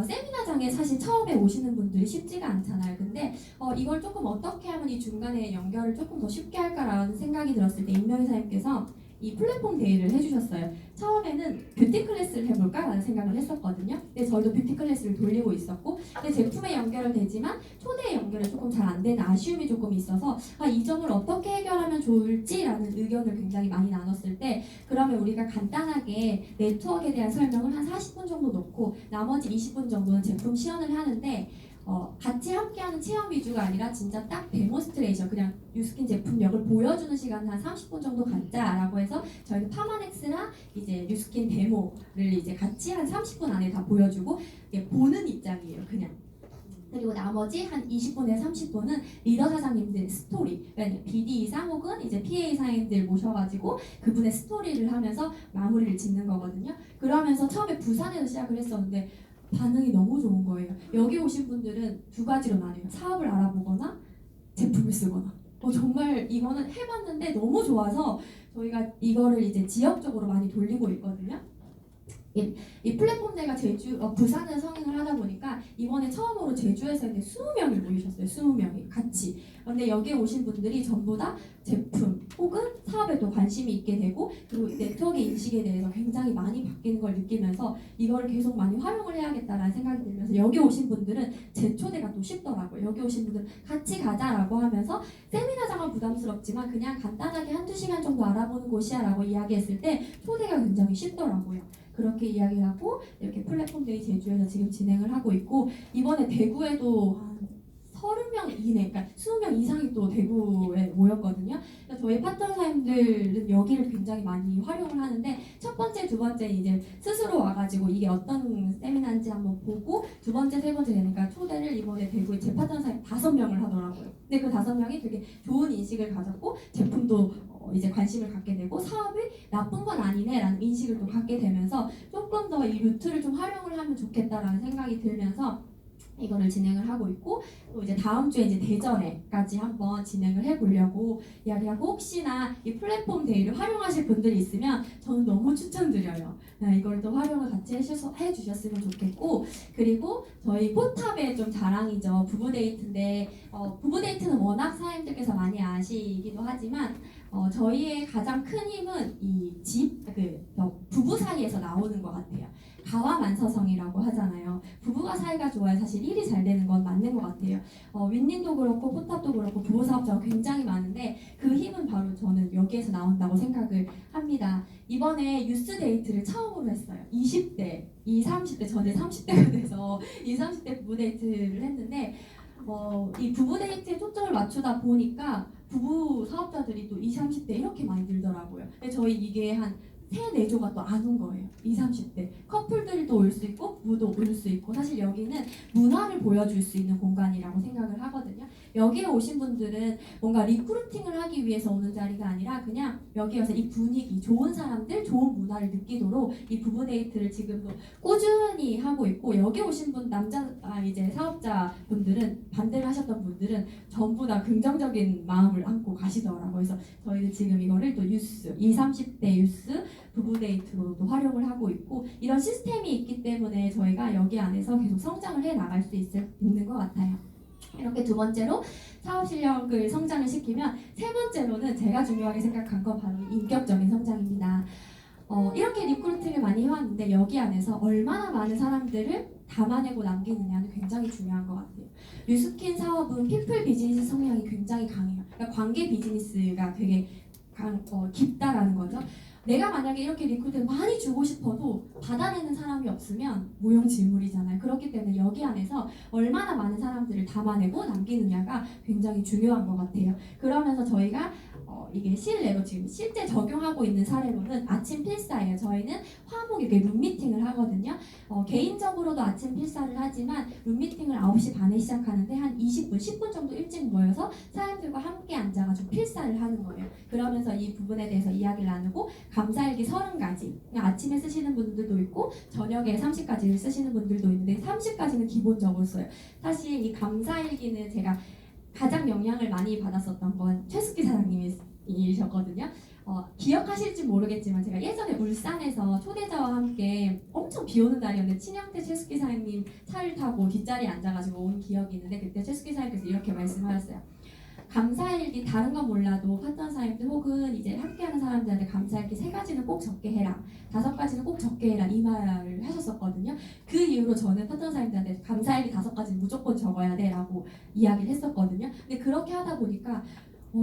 세미나장에 사실 처음에 오시는 분들이 쉽지가 않잖아요. 근데 이걸 조금 어떻게 하면 이 중간에 연결을 조금 더 쉽게 할까라는 생각이 들었을 때 임명회사님께서 이 플랫폼 데이를 해주셨어요. 처음에는 뷰티 클래스를 해볼까라는 생각을 했었거든요. 근데 저희도 뷰티 클래스를 돌리고 있었고 근데 제품에 연결은 되지만 초대에 연결이 조금 잘 안 되는 아쉬움이 조금 있어서 이 점을 어떻게 해결하면 좋을지라는 의견을 굉장히 많이 나눴을 때 그러면 우리가 간단하게 네트워크에 대한 설명을 한 40분 정도 놓고 나머지 20분 정도는 제품 시연을 하는데 같이 함께하는 체험 위주가 아니라 진짜 딱 데모스트레이션 그냥 뉴스킨 제품력을 보여주는 시간 한 30분 정도 갖자라고 해서 저희는 파마넥스랑 이제 뉴스킨 데모를 이제 같이 한 30분 안에 다 보여주고 보는 입장이에요 그냥. 그리고 나머지 한 20분에서 30분은 리더 사장님들의 스토리, 그러니까 BD 이상 혹은 이제 PA 이상님들 모셔가지고 그분의 스토리를 하면서 마무리를 짓는 거거든요. 그러면서 처음에 부산에서 시작을 했었는데 반응이 너무 좋은 거예요. 여기 오신 분들은 두 가지로 나뉘어요. 사업을 알아보거나 제품을 쓰거나. 정말 이거는 해봤는데 너무 좋아서 저희가 이거를 이제 지역적으로 많이 돌리고 있거든요. 이 플랫폼 대가 부산에서 성행을 하다 보니까 이번에 처음으로 제주에서 이제 20명이 모이셨어요. 20명이 같이. 그런데 여기에 오신 분들이 전부 다 제품 혹은 사업에도 관심이 있게 되고 그리고 네트워크 인식에 대해서 굉장히 많이 바뀌는 걸 느끼면서 이거를 계속 많이 활용을 해야겠다라는 생각이 들면서 여기 오신 분들은 제 초대가 또 쉽더라고요. 여기 오신 분들은 같이 가자라고 하면서 세미나장은 부담스럽지만 그냥 간단하게 한두 시간 정도 알아보는 곳이야 라고 이야기했을 때 초대가 굉장히 쉽더라고요. 그렇게 이야기하고 이렇게 플랫폼 데이 제주에서 지금 진행을 하고 있고 이번에 대구에도 한 30명 20명 이내, 그러니까 20명 이상이 또 대구에 모였거든요. 그래서 저희 파트너사님들은 여기를 굉장히 많이 활용을 하는데 첫 번째, 두 번째 이제 스스로 와가지고 이게 어떤 세미나인지 한번 보고 두 번째, 세 번째 되니까 초대를 이번에 대구에 제 파트너사님 5명을 하더라고요. 근데 그 5명이 되게 좋은 인식을 가졌고 제품도 이제 관심을 갖게 되고 사업이 나쁜 건 아니네라는 인식을 또 갖게 되면서 조금 더 이 루트를 좀 활용을 하면 좋겠다라는 생각이 들면서 이거를 진행을 하고 있고 또 이제 다음 주에 이제 대전에까지 한번 진행을 해보려고 이야기하고 혹시나 이 플랫폼 데이를 활용하실 분들이 있으면 저는 너무 추천드려요. 네, 이걸 또 활용을 같이 해주셨으면 좋겠고 그리고 저희 포탑의 좀 자랑이죠. 부부 데이트인데 부부 데이트는 워낙 사장님들께서 많이 아시기도 하지만 저희의 가장 큰 힘은 이 부부 사이에서 나오는 것 같아요. 가와만서성이라고 하잖아요. 부부가 사이가 좋아야 사실 일이 잘 되는 건 맞는 것 같아요. 윈님도 그렇고 포탑도 그렇고 부부 사업자가 굉장히 많은데 그 힘은 바로 저는 여기에서 나온다고 생각을 합니다. 이번에 유스 데이트를 처음으로 했어요. 20대, 30대, 저는 30대가 돼서 30대 부부 데이트를 했는데 이 부부 데이트에 초점을 맞추다 보니까 부부 사업자들이 또 30대 이렇게 많이 늘더라고요. 근데 저희 이게 한 3-4조가 또 안 온 거예요. 30대 커플들도 올 수 있고 부부도 올 수 있고 사실 여기는 문화를 보여줄 수 있는 공간이라고 생각을 하거든요. 여기에 오신 분들은 뭔가 리크루팅을 하기 위해서 오는 자리가 아니라 그냥 여기 와서 이 분위기, 좋은 사람들, 좋은 문화를 느끼도록 이 부부 데이트를 지금도 꾸준히 하고 있고 여기 오신 분 이제 사업자 분들은 반대를 하셨던 분들은 전부 다 긍정적인 마음을 안고 가시더라고요. 그래서 저희는 지금 이거를 또 유스, 30대 유스 부부 데이트로도 활용을 하고 있고 이런 시스템이 있기 때문에 저희가 여기 안에서 계속 성장을 해 나갈 수 있는 것 같아요. 이렇게 두 번째로 사업 실력을 성장을 시키면 세 번째로는 제가 중요하게 생각한 건 바로 인격적인 성장입니다. 이렇게 리크루팅을 많이 해왔는데 여기 안에서 얼마나 많은 사람들을 담아내고 남기느냐는 굉장히 중요한 것 같아요. 뉴스킨 사업은 피플 비즈니스 성향이 굉장히 강해요. 그러니까 관계 비즈니스가 되게 깊다라는 거죠. 내가 만약에 이렇게 리크루트를 많이 주고 싶어도 받아내는 사람이 없으면 무용지물이잖아요. 그렇기 때문에 여기 안에서 얼마나 많은 사람들을 담아내고 남기느냐가 굉장히 중요한 것 같아요. 그러면서 저희가 이게 실내로 지금 실제 적용하고 있는 사례로는 아침 필사예요. 저희는 화목 이렇게 룸미팅을 하거든요. 개인적으로도 아침 필사를 하지만 룸미팅을 9시 반에 시작하는데 한 20분, 10분 정도 일찍 모여서 사람들과 함께 앉아가지고 필사를 하는 거예요. 그러면서 이 부분에 대해서 이야기를 나누고 감사일기 30가지 아침에 쓰시는 분들도 있고 저녁에 30가지를 쓰시는 분들도 있는데 30가지는 기본적으로 써요. 사실 이 감사일기는 제가 가장 영향을 많이 받았었던 건 최숙기 사장님이셨거든요. 기억하실지 모르겠지만 제가 예전에 울산에서 초대자와 함께 엄청 비 오는 날이었는데 친형태 최숙기 사장님 차를 타고 뒷자리에 앉아가지고 온 기억이 있는데 그때 최숙기 사장님께서 이렇게 말씀하셨어요. 감사일기 다른 건 몰라도 파트너사님들 혹은 이제 함께하는 사람들한테 감사일기 3가지는 꼭 적게 해라, 5가지는 꼭 적게 해라 이 말을 하셨었거든요. 그 이후로 저는 파트너사님들한테 감사일기 5가지는 무조건 적어야 돼라고 이야기를 했었거든요. 근데 그렇게 하다 보니까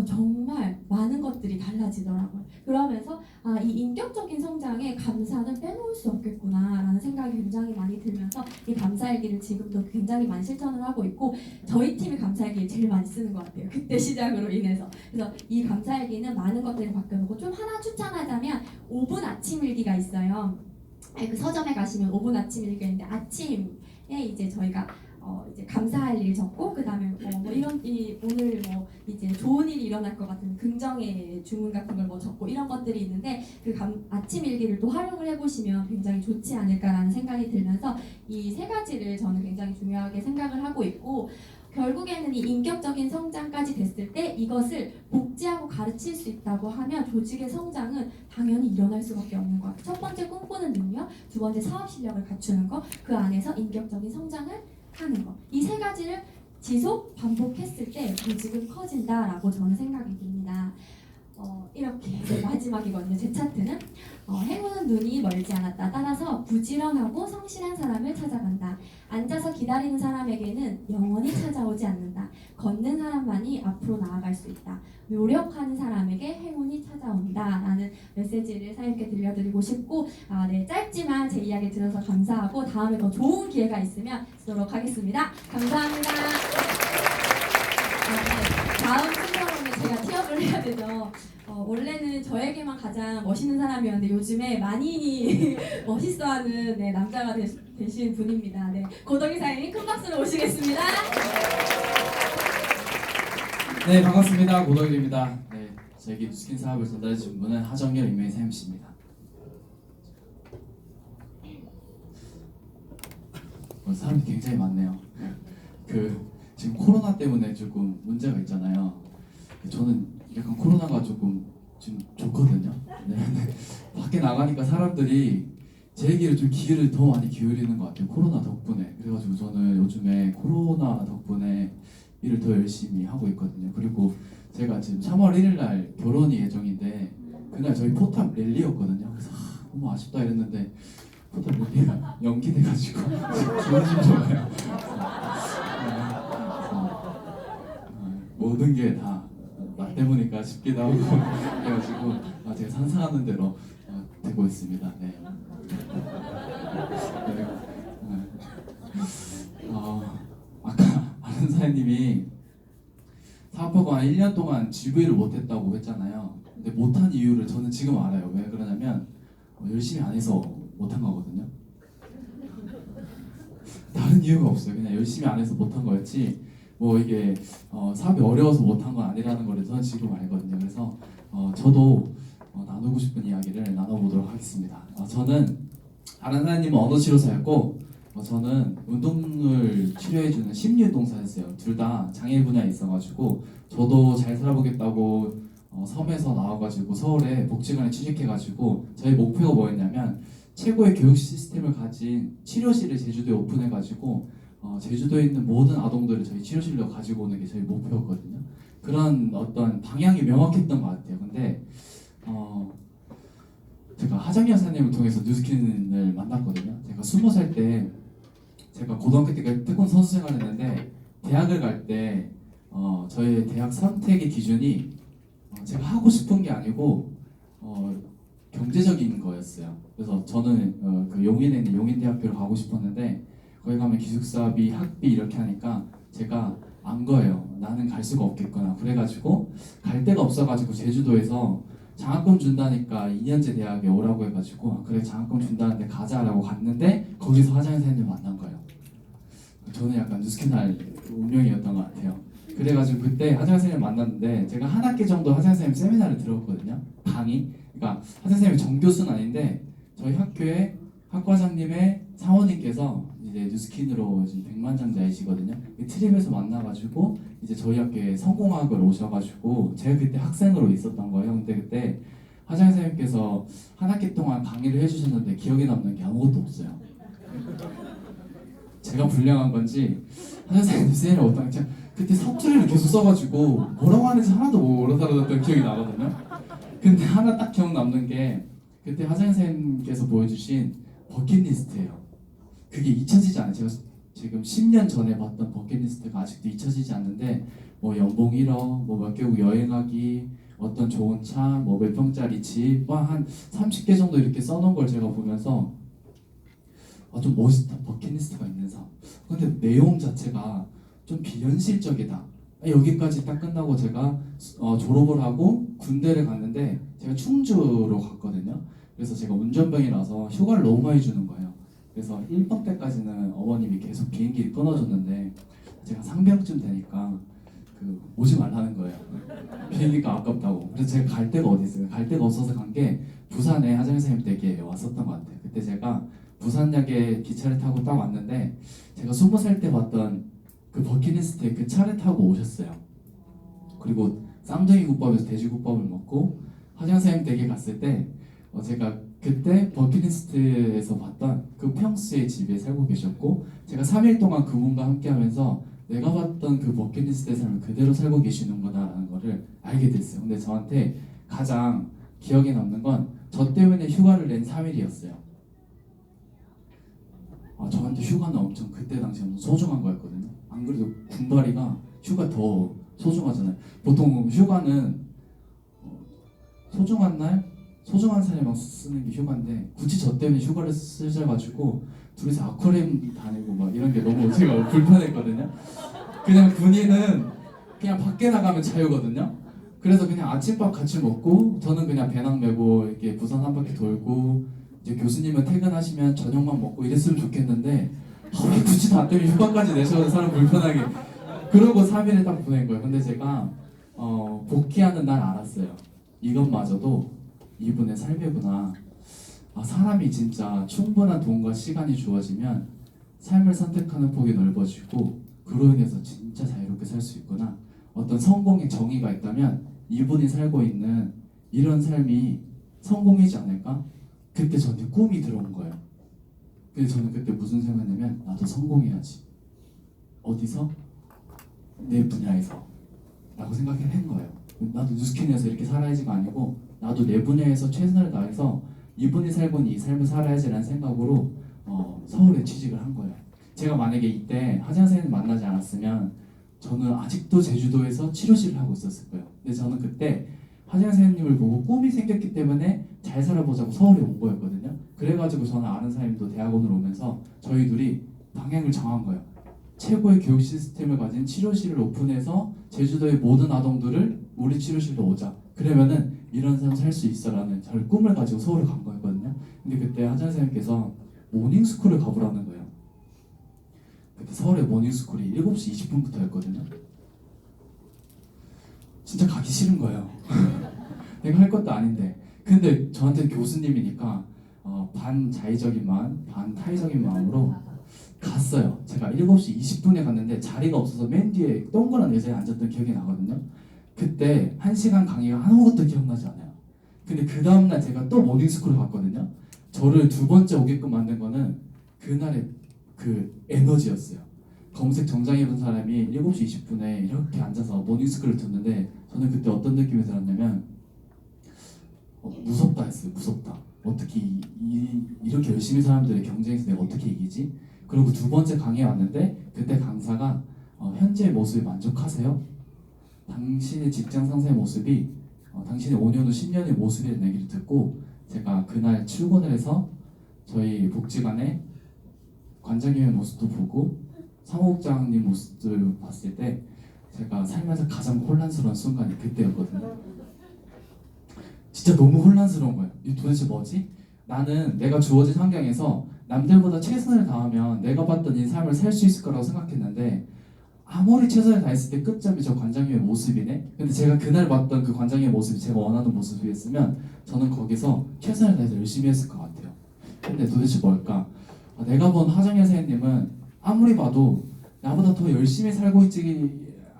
정말 많은 것들이 달라지더라고요. 그러면서 이 인격적인 성장에 감사는 빼놓을 수 없겠구나라는 생각이 굉장히 많이 들면서 이 감사일기를 지금도 굉장히 많이 실천을 하고 있고 저희 팀이 감사일기를 제일 많이 쓰는 것 같아요. 그때 시작으로 인해서. 그래서 이 감사일기는 많은 것들이 바뀌어놓고 좀 하나 추천하자면 5분 아침일기가 있어요. 그 서점에 가시면 5분 아침일기가 있는데 아침에 이제 저희가 이제 감사할 일 적고 그다음에 오늘 이제 좋은 일이 일어날 것 같은 긍정의 주문 같은 걸 적고 이런 것들이 있는데 그 아침 일기를 또 활용을 해보시면 굉장히 좋지 않을까라는 생각이 들면서 이 3가지를 저는 굉장히 중요하게 생각을 하고 있고 결국에는 이 인격적인 성장까지 됐을 때 이것을 복제하고 가르칠 수 있다고 하면 조직의 성장은 당연히 일어날 수밖에 없는 것 같아요. 첫 번째 꿈꾸는 능력, 두 번째 사업 실력을 갖추는 것, 그 안에서 인격적인 성장을 하는 것. 이 3가지를 지속 반복했을 때 조직은 커진다라고 저는 생각이 듭니다. 이렇게 마지막이거든요. 제 차트는 행운은 눈이 멀지 않았다. 따라서 부지런하고 성실한 사람을 찾아간다. 앉아서 기다리는 사람에게는 영원히 찾아오지 않는다. 걷는 사람만이 앞으로 나아갈 수 있다. 노력하는 사람에게 행운이 찾아온다. 라는 메시지를 사장님께 들려드리고 싶고 네, 짧지만 제 이야기 들어서 감사하고 다음에 더 좋은 기회가 있으면 쓰도록 하겠습니다. 감사합니다. 되죠. 원래는 저에게만 가장 멋있는 사람이었는데 요즘에 만인이 멋있어하는 네, 남자가 되신 분입니다. 네, 고덕이 사장님 큰 박수로 모시겠습니다. 네, 반갑습니다. 고덕일입니다. 네, 저에게 뉴스킨 사업을 전달해 주신 분은 하정열 임명의 사임씨입니다. 사람이 굉장히 많네요. 지금 코로나 때문에 조금 문제가 있잖아요. 저는 약간 코로나가 조금 지금 좋거든요. 네, 밖에 나가니까 사람들이 제 얘기를 좀 귀를 더 많이 기울이는 것 같아요. 코로나 덕분에. 그래가지고 저는 요즘에 코로나 덕분에 일을 더 열심히 하고 있거든요. 그리고 제가 지금 3월 1일 날 결혼이 예정인데 그날 저희 포탑 랠리였거든요. 그래서 너무 아쉽다 이랬는데 포탑 랠리가 연기돼가지고 기분이 좀 좋아요. 모든 게 다 나 때문일까 싶기도 하고 그래가지고 제가 상상하는 대로 되고 있습니다. 네. 아까 아는 사장님이 사업하고 한 1년 동안 GV를 못했다고 했잖아요. 근데 못한 이유를 저는 지금 알아요. 왜 그러냐면 열심히 안 해서 못한 거거든요. 다른 이유가 없어요. 그냥 열심히 안 해서 못한 거였지 뭐 이게 사업이 어려워서 못한 건 아니라는 걸 저는 지금 알거든요. 그래서 저도 나누고 싶은 이야기를 나눠보도록 하겠습니다. 저는 아는 사장님은 언어치료사였고 저는 운동을 치료해주는 심리운동사였어요. 둘 다 장애 분야에 있어가지고 저도 잘 살아보겠다고 섬에서 나와가지고 서울에 복지관에 취직해가지고 저희 목표가 뭐였냐면 최고의 교육 시스템을 가진 치료실을 제주도에 오픈해가지고 제주도에 있는 모든 아동들을 저희 치료실로 가지고 오는 게 저희 목표였거든요. 그런 어떤 방향이 명확했던 것 같아요. 근데 제가 하정희 여사님을 통해서 뉴스킨을 만났거든요. 제가 20살 때 제가 고등학교 때까지 태권도 선수 생활을 했는데 대학을 갈 때 저의 대학 선택의 기준이 제가 하고 싶은 게 아니고 경제적인 거였어요. 그래서 저는 그 용인에 있는 용인대학교를 가고 싶었는데 거기 가면 기숙사비, 학비 이렇게 하니까 제가 안 거예요. 나는 갈 수가 없겠구나. 그래가지고 갈 데가 없어가지고 제주도에서 장학금 준다니까 2년제 대학에 오라고 해가지고 그래 장학금 준다는데 가자라고 갔는데 거기서 하정희 선생님을 만난 거예요. 저는 약간 뉴스캐날 운명이었던 것 같아요. 그래가지고 그때 하정희 선생님을 만났는데 제가 한 학기 정도 하정희 선생님 세미나를 들었거든요. 강의. 그러니까 하정희 선생님이 정교수는 아닌데 저희 학교의 학과장님의 사원님께서 이제 뉴스킨으로 지금 백만장자이시거든요. 트립에서 만나가지고 이제 저희 학교에 성공학을 오셔가지고 제가 그때 학생으로 있었던 거예요. 근데 그때 하정희 선생님께서 한 학기 동안 강의를 해주셨는데 기억에 남는 게 아무것도 없어요. 제가 불량한 건지 하정희 선생님 쌤이 어떤지 그때 사투리를 계속 써가지고 뭐라고 하는지 하나도 못 알아들었던 기억이 나거든요. 근데 하나 딱 기억 남는 게 그때 하정희 선생님께서 보여주신 버킷리스트예요. 그게 잊혀지지 않아요. 제가 지금 10년 전에 봤던 버킷리스트가 아직도 잊혀지지 않는데 뭐 연봉 1억, 뭐 몇 개국 여행하기, 어떤 좋은 차, 뭐 몇 평짜리 집, 한 30개 정도 이렇게 써놓은 걸 제가 보면서 좀 멋있다. 버킷리스트가 있는 사람. 근데 내용 자체가 좀 비현실적이다. 여기까지 딱 끝나고 제가 졸업을 하고 군대를 갔는데 제가 충주로 갔거든요. 그래서 제가 운전병이라서 휴가를 너무 많이 주는 거예요. 그래서 1번 때까지는 어머님이 계속 비행기를 끊어줬는데 제가 상병쯤 되니까 오지 말라는 거예요. 비행기가 아깝다고. 그래서 제가 갈 데가 어디 있어요? 갈 데가 없어서 간 게 부산에 하정희 선생님 댁에 왔었던 것 같아요. 그때 제가 부산역에 기차를 타고 딱 왔는데 제가 20살 때 봤던 그 버킷리스트에 그 차를 타고 오셨어요. 그리고 쌍둥이 국밥에서 돼지국밥을 먹고 하정희 선생님 댁에 갔을 때 제가 그때 버킷리스트에서 봤던 그 평수의 집에 살고 계셨고 제가 3일 동안 그분과 함께 하면서 내가 봤던 그 버킷리스트의 삶을 그대로 살고 계시는구나라는 거를 알게 됐어요. 근데 저한테 가장 기억에 남는 건 저 때문에 휴가를 낸 3일이었어요. 저한테 휴가는 엄청 그때 당시에 엄청 소중한 거였거든요. 안 그래도 군발이가 휴가 더 소중하잖아요. 보통 휴가는 소중한 날 소중한 사람이랑 쓰는 게 휴가인데 굳이 저 때문에 휴가를 쓰셔가지고 둘이서 아쿠아리움 다니고 막 이런 게 너무 제가 불편했거든요. 그냥 군인은 그냥 밖에 나가면 자유거든요. 그래서 그냥 아침밥 같이 먹고 저는 그냥 배낭 메고 이렇게 부산 한 바퀴 돌고 이제 교수님은 퇴근하시면 저녁만 먹고 이랬으면 좋겠는데 왜 굳이 나 때문에 휴가까지 내셔서 사람 불편하게 그러고 3일을 딱 보낸 거예요. 근데 제가 복귀하는 날 알았어요. 이것마저도 이분의 삶이구나. 사람이 진짜 충분한 돈과 시간이 주어지면 삶을 선택하는 폭이 넓어지고 그로 인해서 진짜 자유롭게 살 수 있구나. 어떤 성공의 정의가 있다면 이분이 살고 있는 이런 삶이 성공이지 않을까? 그때 저한테 꿈이 들어온 거예요. 근데 저는 그때 무슨 생각했냐면 나도 성공해야지. 어디서? 내 분야에서 라고 생각을 한 거예요. 나도 뉴스킨에서 이렇게 살아야지가 아니고 나도 내 분야에서 최선을 다해서 이분이 살고 있는 이 삶을 살아야지라는 생각으로 서울에 취직을 한 거예요. 제가 만약에 이때 하재현 선생님 만나지 않았으면 저는 아직도 제주도에서 치료실을 하고 있었을 거예요. 근데 저는 그때 하재현 선생님을 보고 꿈이 생겼기 때문에 잘 살아보자고 서울에 온 거였거든요. 그래가지고 저는 아는 사람도 대학원을 오면서 저희 둘이 방향을 정한 거예요. 최고의 교육 시스템을 가진 치료실을 오픈해서 제주도의 모든 아동들을 우리 치료실로 오자. 그러면은 이런 삶 살 수 있어라는 저를 꿈을 가지고 서울을 간 거였거든요. 근데 그때 하재현 선생님께서 모닝스쿨을 가보라는 거예요. 그때 서울의 모닝스쿨이 7시 20분부터였거든요. 진짜 가기 싫은 거예요. 내가 할 것도 아닌데. 근데 저한테 교수님이니까 반자의적인 마음, 반타의적인 마음으로 갔어요. 제가 7시 20분에 갔는데 자리가 없어서 맨 뒤에 동그란 의자에 앉았던 기억이 나거든요. 그때 1시간 강의가 아무것도 기억나지 않아요. 근데 그 다음날 제가 또 모닝스쿨을 갔거든요. 저를 두 번째 오게끔 만든 거는 그날의 그 에너지였어요. 검색 정장 입은 사람이 7시 20분에 이렇게 앉아서 모닝스쿨을 듣는데 저는 그때 어떤 느낌이 들었냐면 무섭다 했어요. 무섭다. 어떻게 이렇게 열심히 사람들의 경쟁에서 내가 어떻게 이기지? 그리고 두 번째 강의에 왔는데 그때 강사가 현재의 모습에 만족하세요? 당신의 직장 상사의 모습이 당신의 5년 후 10년의 모습이라는 얘기를 듣고 제가 그날 출근을 해서 저희 복지관에 관장님의 모습도 보고 사무국장님 모습을 봤을 때 제가 살면서 가장 혼란스러운 순간이 그때였거든요. 진짜 너무 혼란스러운 거예요. 이 도대체 뭐지? 나는 내가 주어진 환경에서 남들보다 최선을 다하면 내가 봤던 이 삶을 살 수 있을 거라고 생각했는데 아무리 최선을 다했을 때 끝점이 저 관장님의 모습이네? 근데 제가 그날 봤던 그 관장님의 모습이 제가 원하는 모습이었으면 저는 거기서 최선을 다해서 열심히 했을 것 같아요. 근데 도대체 뭘까? 내가 본 하정현 선생님은 아무리 봐도 나보다 더 열심히 살고 있지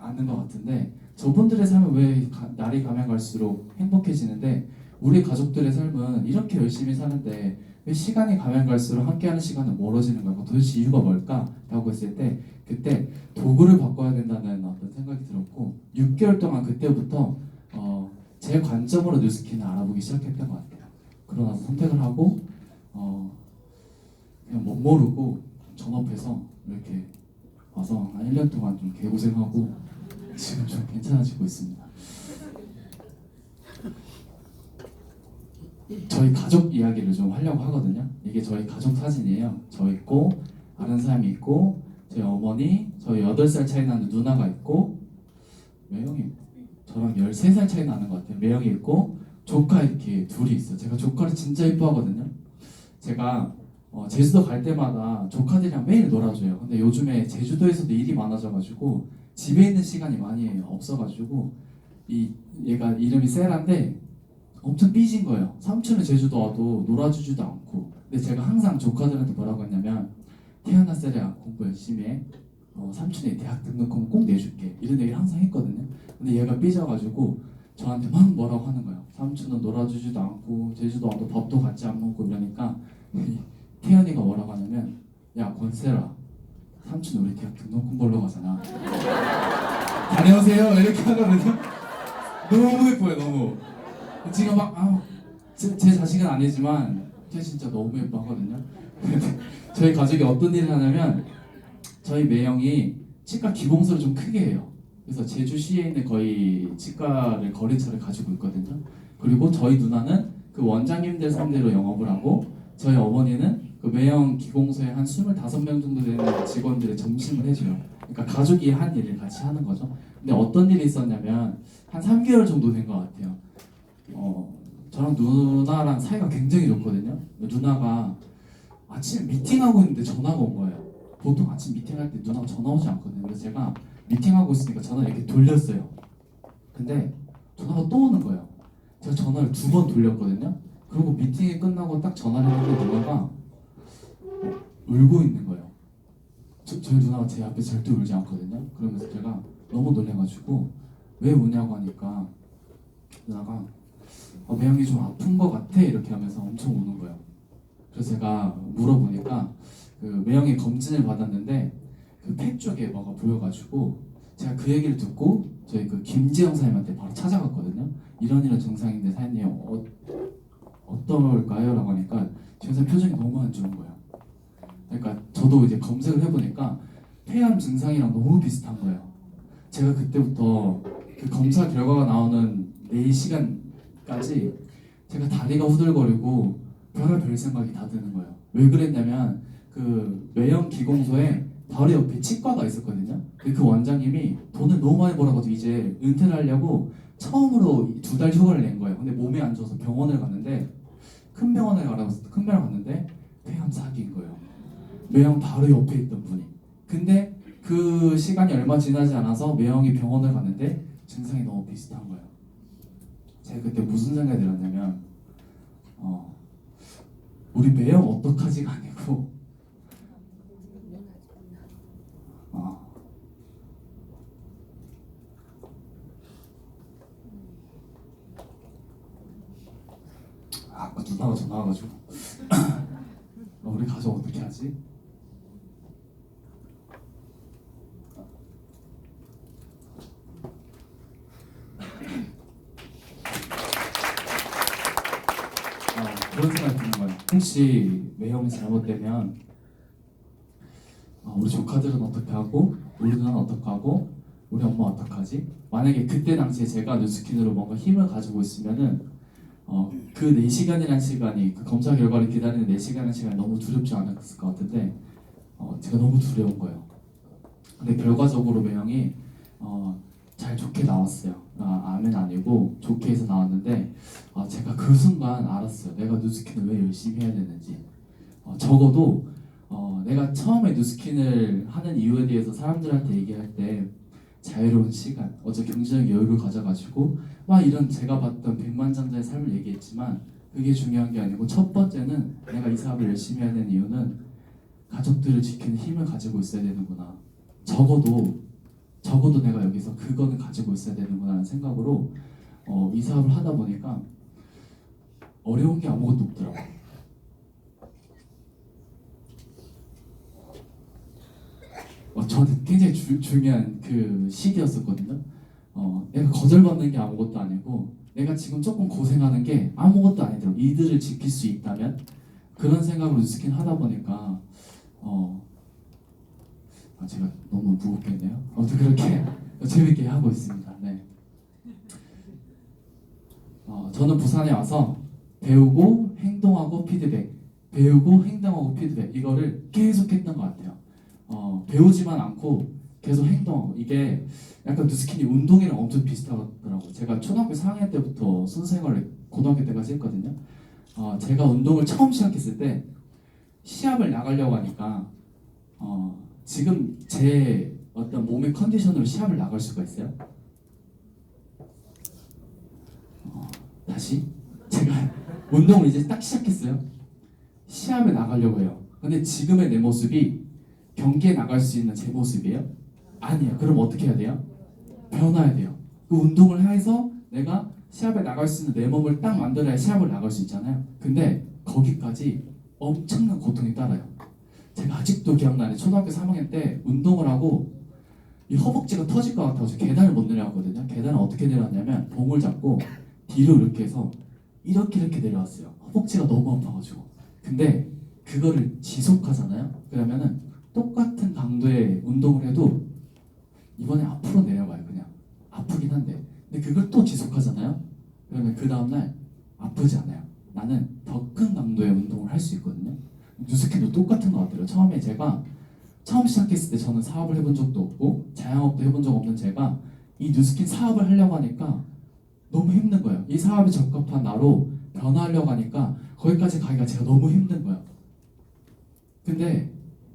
않는 것 같은데 저분들의 삶은 왜 날이 가면 갈수록 행복해지는데 우리 가족들의 삶은 이렇게 열심히 사는데 왜 시간이 가면 갈수록 함께하는 시간은 멀어지는 걸까? 도대체 이유가 뭘까? 라고 했을 때 그때 도구를 바꿔야 된다는 어떤 생각이 들었고 6개월 동안 그때부터 제 관점으로 뉴스킨을 알아보기 시작했던 것 같아요. 그러고 나서 선택을 하고 그냥 못 모르고 전업해서 이렇게 와서 한 1년 동안 좀 개고생하고 지금 좀 괜찮아지고 있습니다. 저희 가족 이야기를 좀 하려고 하거든요. 이게 저희 가족 사진이에요. 저 있고 아는 사람이 있고 저희 어머니, 저희 8살 차이 나는 누나가 있고 매형이 저랑 13살 차이 나는 것 같아요. 매형이 있고 조카 이렇게 둘이 있어요. 제가 조카를 진짜 이뻐하거든요. 제가 제주도 갈 때마다 조카들이랑 매일 놀아줘요. 근데 요즘에 제주도에서도 일이 많아져가지고 집에 있는 시간이 많이 없어가지고 얘가 이름이 세라인데 엄청 삐진 거예요. 삼촌은 제주도 와도 놀아주지도 않고. 근데 제가 항상 조카들한테 뭐라고 했냐면 태어나 세라 공부 열심히 해. 삼촌이 대학 등록금 꼭 내줄게. 이런 얘기를 항상 했거든요. 근데 얘가 삐져가지고 저한테 막 뭐라고 하는 거예요. 삼촌은 놀아주지도 않고 제주도 와도 밥도 같이 안 먹고 이러니까 태연이가 뭐라고 하냐면 야 권세라 삼촌 우리 대학 등록금 벌러 가잖아. 다녀오세요 이렇게 하거든요. 너무 예뻐요. 너무. 지금 막 제 자식은 아니지만 쟤 진짜 너무 예뻐하거든요. 저희 가족이 어떤 일을 하냐면 저희 매형이 치과 기공소를 좀 크게 해요. 그래서 제주시에 있는 거의 치과를 거래처를 가지고 있거든요. 그리고 저희 누나는 그 원장님들 상대로 영업을 하고 저희 어머니는 그 매형 기공소에 한 25명 정도 되는 직원들의 점심을 해줘요. 그러니까 가족이 한 일을 같이 하는 거죠. 근데 어떤 일이 있었냐면 한 3개월 정도 된 것 같아요. 저랑 누나랑 사이가 굉장히 좋거든요. 누나가 아침에 미팅하고 있는데 전화가 온 거예요. 보통 아침 미팅할 때 누나가 전화 오지 않거든요. 그래서 제가 미팅하고 있으니까 전화를 이렇게 돌렸어요. 근데 전화가 또 오는 거예요. 제가 전화를 2번 돌렸거든요. 그리고 미팅이 끝나고 딱 전화를 했는데 누나가 울고 있는 거예요. 저희 누나가 제 앞에 절대 울지 않거든요. 그러면서 제가 너무 놀래가지고 왜 우냐고 하니까 누나가 매형이 좀 아픈 것 같아 이렇게 하면서 엄청 우는 거예요. 그래서 제가 물어보니까 그 매형이 검진을 받았는데 그 폐 쪽에 뭐가 보여가지고 제가 그 얘기를 듣고 저희 그 김지영 사장님한테 바로 찾아갔거든요. 이런 증상인데 사장님 어떨까요? 라고 하니까 지영 사장님 표정이 너무 안 좋은 거예요. 그러니까 저도 이제 검색을 해보니까 폐암 증상이랑 너무 비슷한 거예요. 제가 그때부터 그 검사 결과가 나오는 4시간까지 제가 다리가 후들거리고 별의별 생각이 다 드는 거예요. 왜 그랬냐면 그 매형 기공소에 바로 옆에 치과가 있었거든요. 근데 그 원장님이 돈을 너무 많이 벌어가지고 이제 은퇴를 하려고 처음으로 2달 휴가를 낸 거예요. 근데 몸이 안 좋아서 병원을 갔는데 큰 병원을 갔는데 폐암 사기인 거예요. 매형 바로 옆에 있던 분이. 근데 그 시간이 얼마 지나지 않아서 매형이 병원을 갔는데 증상이 너무 비슷한 거예요. 제가 그때 무슨 생각이 들었냐면 우리 매형 어떡하지가 아니고 아까 누나가 전화 와가지고 우리 가족 어떻게 하지? 그런 생각이 드는 거예요. 혹시 매형이 잘못되면 우리 조카들은 어떻게 하고 우리 누나는 어떻게 하고 우리 엄마 어떡하지? 만약에 그때 당시에 제가 뉴스킨으로 뭔가 힘을 가지고 있으면은 그 4시간이라는 시간이 그 검사 결과를 기다리는 4시간이라는 시간이 너무 두렵지 않았을 것 같은데 제가 너무 두려운 거예요. 근데 결과적으로 매형이 잘 좋게 나왔어요. 암은 아니고 좋게 해서 나왔는데 제가 그 순간 알았어요. 내가 뉴스킨을 왜 열심히 해야 되는지. 적어도 내가 처음에 뉴스킨을 하는 이유에 대해서 사람들한테 얘기할 때 자유로운 시간, 어제 경제적 여유를 가져가지고 막 이런 제가 봤던 백만장자의 삶을 얘기했지만 그게 중요한 게 아니고 첫 번째는 내가 이 사업을 열심히 해야 되는 이유는 가족들을 지키는 힘을 가지고 있어야 되는구나. 적어도 내가 여기서 그거는 가지고 있어야 되는구나 하는 생각으로 이 사업을 하다 보니까 어려운 게 아무것도 없더라고요. 저는 굉장히 중요한 그 시기였었거든요. 내가 거절받는 게 아무것도 아니고 내가 지금 조금 고생하는 게 아무것도 아니더라고. 이들을 지킬 수 있다면 그런 생각으로 뉴스킨 하다 보니까 제가 너무 무겁겠네요. 아무튼 그렇게 재밌게 하고 있습니다. 네. 저는 부산에 와서 배우고 행동하고 피드백, 배우고 행동하고 피드백 이거를 계속 했던 것 같아요. 배우지만 않고 계속 행동하고 이게 약간 뉴스킨이 운동이랑 엄청 비슷하더라고요. 제가 초등학교 4학년 때부터 선생활을 고등학교 때까지 했거든요. 제가 운동을 처음 시작했을 때 시합을 나가려고 하니까 지금 제 어떤 몸의 컨디션으로 시합을 나갈 수가 있어요? 다시 제가 운동을 이제 딱 시작했어요. 시합에 나가려고 해요. 근데 지금의 내 모습이 경기에 나갈 수 있는 제 모습이에요? 아니에요. 그럼 어떻게 해야 돼요? 변화해야 돼요. 그 운동을 해서 내가 시합에 나갈 수 있는 내 몸을 딱 만들어야 시합을 나갈 수 있잖아요. 근데 거기까지 엄청난 고통이 따라요. 제가 아직도 기억나는 초등학교 3학년 때 운동을 하고 이 허벅지가 터질 것 같아서 계단을 못 내려왔거든요. 계단을 어떻게 내려왔냐면 봉을 잡고 뒤로 이렇게 해서 이렇게 내려왔어요. 허벅지가 너무 아파가지고. 근데 그거를 지속하잖아요. 그러면은 똑같은 강도의 운동을 해도 이번에 앞으로 내려가요. 그냥 아프긴 한데 근데 그걸 또 지속하잖아요. 그러면 그 다음날 아프지 않아요. 나는 더 큰 강도의 운동을 할 수 있거든요. 뉴스캔도 똑같은 것 같아요. 처음에 제가 처음 시작했을 때 저는 사업을 해본 적도 없고 자영업도 해본 적 없는 제가 이 뉴스킨 사업을 하려고 하니까 너무 힘든 거예요. 이 사업에 적합한 나로 변화하려고 하니까 거기까지 가기가 제가 너무 힘든 거예요. 근데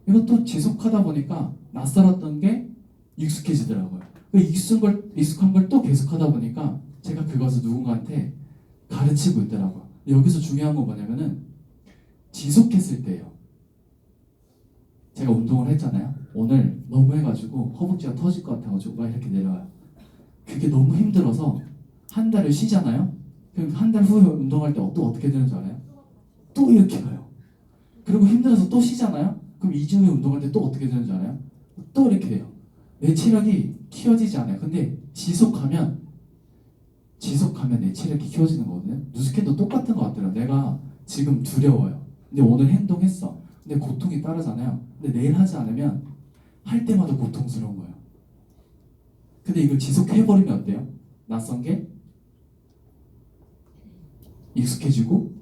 이것도 지속하다 보니까 낯설었던 게 익숙해지더라고요. 익숙한 걸 또 계속하다 보니까 제가 그것을 누군가한테 가르치고 있더라고요. 여기서 중요한 건 뭐냐면은 지속했을 때예요. 제가 운동을 했잖아요. 오늘 너무 해가지고 허벅지가 터질 것 같아가지고 막 이렇게 내려와요. 그게 너무 힘들어서 한 달을 쉬잖아요. 그럼 한 달 후에 운동할 때 또 어떻게 되는 줄 알아요? 또 이렇게 가요. 그리고 힘들어서 또 쉬잖아요. 그럼 2주 후에 운동할 때 또 어떻게 되는 줄 알아요? 또 이렇게 돼요. 내 체력이 키워지지 않아요. 근데 지속하면 내 체력이 키워지는 거거든요. 뉴스캔도 똑같은 것 같더라고요. 내가 지금 두려워요. 근데 오늘 행동했어. 근데 고통이 따르잖아요. 근데 내일 하지 않으면 할 때마다 고통스러운 거예요. 근데 이걸 지속해버리면 어때요? 낯선 게 익숙해지고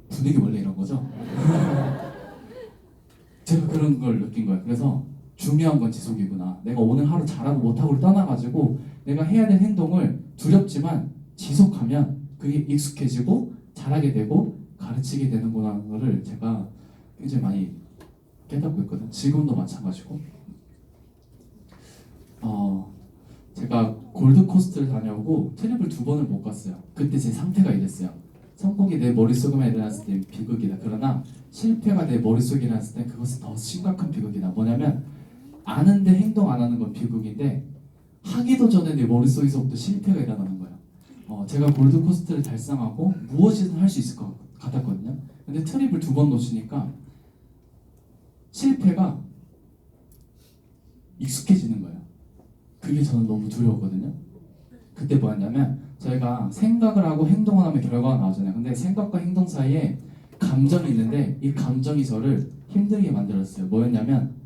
분위기 원래 이런 거죠? 제가 그런 걸 느낀 거예요. 그래서 중요한 건 지속이구나. 내가 오늘 하루 잘하고 못하고를 떠나가지고 내가 해야 될 행동을 두렵지만 지속하면 그게 익숙해지고 잘하게 되고 가르치게 되는구나 하는 거를 제가 굉장히 많이 깨닫고 있거든요. 지금도 마찬가지고 제가 골드코스트를 다녀오고 트립을 2번을 못 갔어요. 그때 제 상태가 이랬어요. 성공이 내 머릿속에만 일어났을 때 비극이다. 그러나 실패가 내 머릿속에 일어났을 때 그것은 더 심각한 비극이다. 뭐냐면 아는데 행동 안 하는 건 비극인데 하기도 전에 내 머릿속에서부터 실패가 일어나는 거예요. 제가 골드코스트를 달성하고 무엇이든 할 수 있을 것 같았거든요. 근데 트립을 2번 놓치니까 실패가 익숙해지는 거예요. 그게 저는 너무 두려웠거든요. 그때 뭐였냐면 저희가 생각을 하고 행동을 하면 결과가 나오잖아요. 근데 생각과 행동 사이에 감정이 있는데 이 감정이 저를 힘들게 만들었어요. 뭐였냐면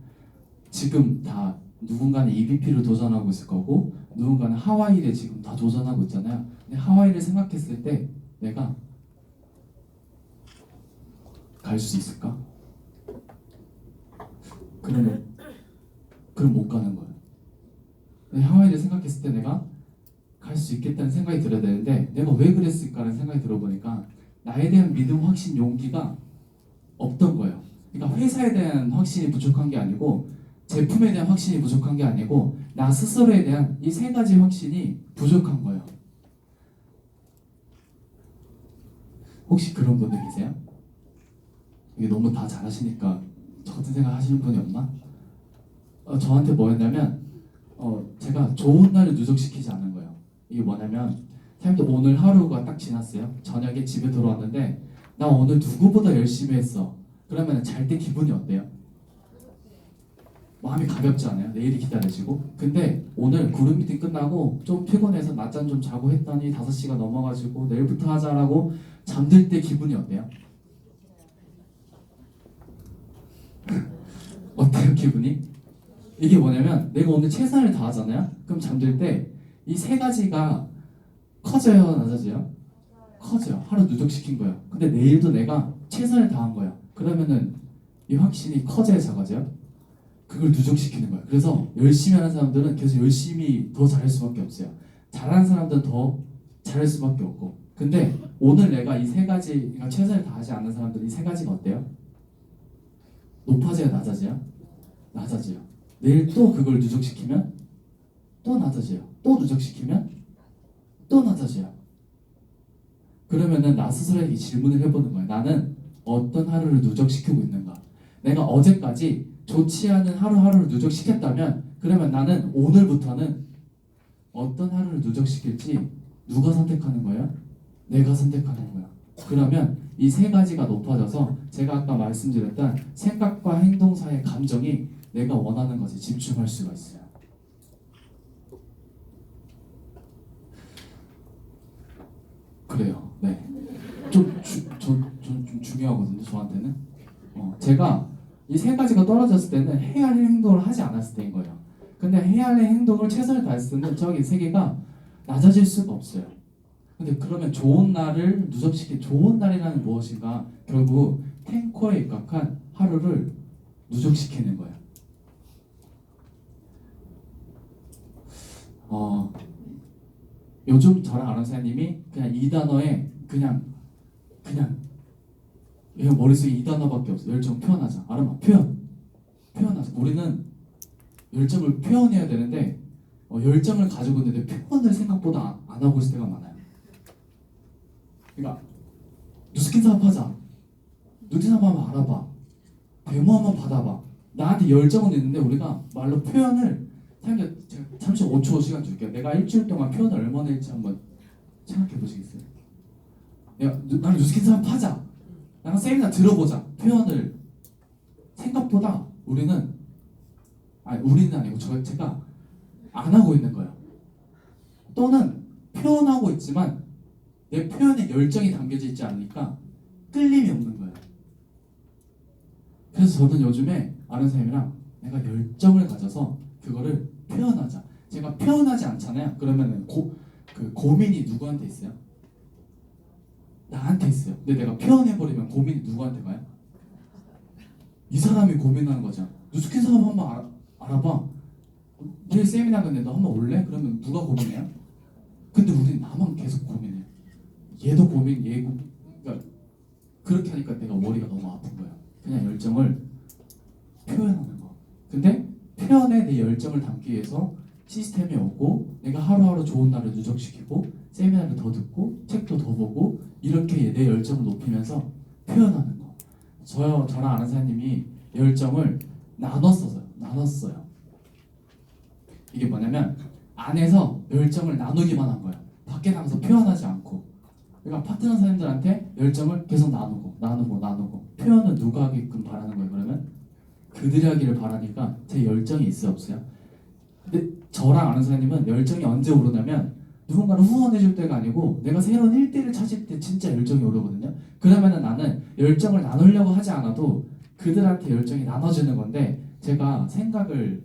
지금 다 누군가는 EBP를 도전하고 있을 거고 누군가는 하와이를 지금 다 도전하고 있잖아요. 근데 하와이를 생각했을 때 내가 갈 수 있을까? 그럼 못 가는 거예요. 근데 하와이를 생각했을 때 내가 갈 수 있겠다는 생각이 들어야 되는데 내가 왜 그랬을까라는 생각이 들어보니까 나에 대한 믿음, 확신, 용기가 없던 거예요. 그러니까 회사에 대한 확신이 부족한 게 아니고 제품에 대한 확신이 부족한 게 아니고 나 스스로에 대한 이 3가지 확신이 부족한 거예요. 혹시 그런 분들 계세요? 이게 너무 다 잘하시니까 저 같은 생각 하시는 분이 없나? 저한테 뭐였냐면 제가 좋은 날을 누적시키지 않은 거예요. 이게 뭐냐면 사람들 오늘 하루가 딱 지났어요. 저녁에 집에 들어왔는데 나 오늘 누구보다 열심히 했어. 그러면 잘 때 기분이 어때요? 마음이 가볍지 않아요? 내일이 기다려지고. 근데 오늘 그룹 미팅 끝나고 좀 피곤해서 낮잠 좀 자고 했더니 5시가 넘어가지고 내일부터 하자라고 잠들 때 기분이 어때요? 어때요 기분이? 이게 뭐냐면 내가 오늘 최선을 다하잖아요? 그럼 잠들 때 이 3가지가 커져요? 낮아져요? 커져요. 하루 누적시킨 거예요. 근데 내일도 내가 최선을 다한 거예요. 그러면은 이 확신이 커져야 작아져요? 그걸 누적시키는 거예요. 그래서 열심히 하는 사람들은 계속 열심히 더 잘할 수밖에 없어요. 잘하는 사람들은 더 잘할 수밖에 없고. 근데 오늘 내가 이 3가지, 그러니까 최선을 다하지 않는 사람들은 이 3가지가 어때요? 높아져요? 낮아져요? 낮아져요. 내일 또 그걸 누적시키면 또 낮아져요. 또 누적시키면 또 낮아져요. 그러면은 나 스스로에게 질문을 해보는 거예요. 나는 어떤 하루를 누적시키고 있는가? 내가 어제까지 좋지 않은 하루하루를 누적시켰다면 그러면 나는 오늘부터는 어떤 하루를 누적시킬지 누가 선택하는 거예요? 내가 선택하는 거예요. 그러면 이 3가지가 높아져서 제가 아까 말씀드렸던 생각과 행동 사이의 감정이 내가 원하는 것에 집중할 수가 있어요. 그래요. 네. 좀 중요하거든요. 저한테는. 제가 이 3가지가 떨어졌을 때는 해야 할 행동을 하지 않았을 때인 거예요. 근데 해야 할 행동을 최선을 다했을 때는 저기 3개가 낮아질 수가 없어요. 근데 그러면 좋은 날을 누적시킨 좋은 날이라는 무엇인가? 결국 탱커에 입각한 하루를 누적시키는 거예요. 요즘 저랑 아는 사장님이 그냥 이 단어에 그냥 얘가 머릿속에 이 단어밖에 없어. 열정 표현하자. 알아봐. 표현하자. 우리는 열정을 표현해야 되는데 열정을 가지고 있는데 표현을 생각보다 안 하고 있을 때가 많아요. 그러니까 누스킨 사업 하자. 누스킨 사업 한번 알아봐. 데모 한번 받아봐. 나한테 열정은 있는데 우리가 말로 표현을 제가 35초 시간 줄게요. 내가 일주일 동안 표현을 얼마나 했지 한번 생각해 보시겠어요? 나는 누스킨 사업 하자. 나랑 세미나 들어보자. 표현을 생각보다 우리는 아니고 제가 안 하고 있는 거예요. 또는 표현하고 있지만 내 표현에 열정이 담겨져 있지 않으니까 끌림이 없는 거예요. 그래서 저는 요즘에 아는 사람이랑 내가 열정을 가져서 그거를 표현하자. 제가 표현하지 않잖아요. 그러면은 고민이 누구한테 있어요? 나한테 있어요. 근데 내가 표현해버리면 고민이 누구한테 가요? 이 사람이 고민하는 거죠. 누스킨 사업 한번 알아봐. 내일 세미나 근데 너 한번 올래? 그러면 누가 고민해요? 근데 우리는 나만 계속 고민해. 얘도 고민, 그러니까 그렇게 하니까 내가 머리가 너무 아픈 거야. 그냥 열정을 표현하는 거. 근데 표현에 내 열정을 담기 위해서 시스템이 오고 내가 하루하루 좋은 날을 누적시키고 세미나를 더 듣고 책도 더 보고 이렇게 내 열정을 높이면서 표현하는 거. 저랑 아는 사장님이 열정을 나눴어요. 이게 뭐냐면 안에서 열정을 나누기만 한 거예요. 밖에 나가서 표현하지 않고. 그러니까 파트너 사람들한테 열정을 계속 나누고 표현은 누가 하게끔 바라는 거예요. 그러면 그들이 하기를 바라니까 제 열정이 있어요, 없어요? 근데 저랑 아는 사장님은 열정이 언제 오르냐면 누군가를 후원해줄 때가 아니고 내가 새로운 일대를 찾을 때 진짜 열정이 오르거든요. 그러면은 나는 열정을 나누려고 하지 않아도 그들한테 열정이 나눠지는 건데 제가 생각을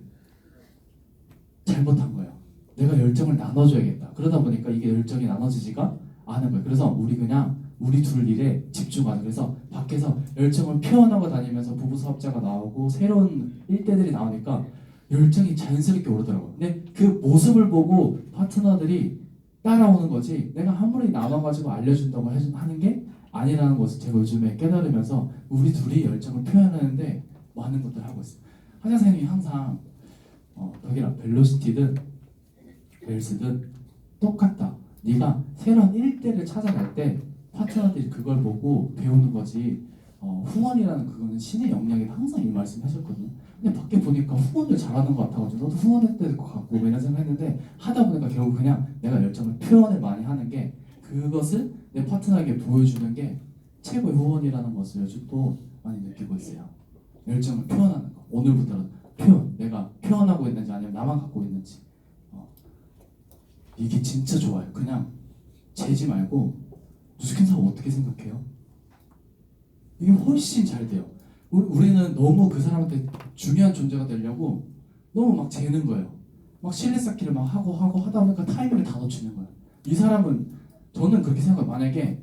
잘못한 거예요. 내가 열정을 나눠줘야겠다. 그러다 보니까 이게 열정이 나눠지지가 않은 거예요. 그래서 우리 둘 일에 집중하자. 그래서 밖에서 열정을 표현하고 다니면서 부부 사업자가 나오고 새로운 일대들이 나오니까 열정이 자연스럽게 오르더라고요. 근데 그 모습을 보고 파트너들이 따라오는 거지 내가 아무리 나눠가지고 알려준다고 하는 게 아니라는 것을 제가 요즘에 깨달으면서 우리 둘이 열정을 표현하는데 많은 것들을 하고 있어요. 한양 사장님이 항상 덕이랑 벨로시티든 웰스든 똑같다. 네가 새로운 일대를 찾아갈 때 파트너들이 그걸 보고 배우는 거지 후원이라는 그거는 신의 영역에 항상 이 말씀 하셨거든요. 근데 밖에 보니까 후원을 잘하는 것 같아가지고 너도 후원해도 될 것 같고 이런 생각했는데 하다 보니까 결국 그냥 내가 열정을 표현을 많이 하는 게 그것을 내 파트너에게 보여주는 게 최고의 후원이라는 것을 요즘 또 많이 느끼고 있어요. 열정을 표현하는 거. 오늘부터는 내가 표현하고 있는지 아니면 나만 갖고 있는지 이게 진짜 좋아요. 그냥 재지 말고 누스킨 사업 어떻게 생각해요? 이게 훨씬 잘 돼요. 우리는 너무 그 사람한테 중요한 존재가 되려고 너무 막 재는 거예요. 막 신뢰 쌓기를 막 하고 하다 보니까 타이밍을 다 놓치는 거예요. 이 사람은 저는 그렇게 생각해요. 만약에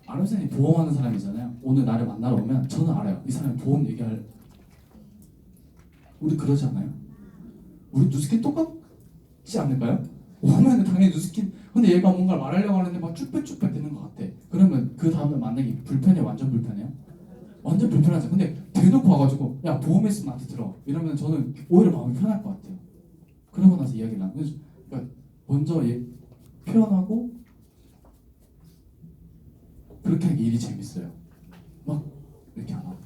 아름쌤이 보험하는 사람이잖아요. 오늘 나를 만나러 오면 저는 알아요. 이 사람이 보험 얘기할 우리 그러지 않아요? 우리 누스킨 똑같지 않을까요? 오면은 당연히 누스킨 근데 얘가 뭔가 말하려고 하는데 막 쭈뼛쭈뼛 되는 것 같아. 그러면 그 다음에 만나기 불편해? 완전 불편해요? 완전 불편하죠. 근데 대놓고 와가지고 야 보험했으면 나한테 들어 이러면 저는 오히려 마음이 편할 것 같아요. 그러고 나서 이야기를 나누고 그러니까 먼저 표현하고 그렇게 하는 게 일이 재밌어요. 막 이렇게 안 하고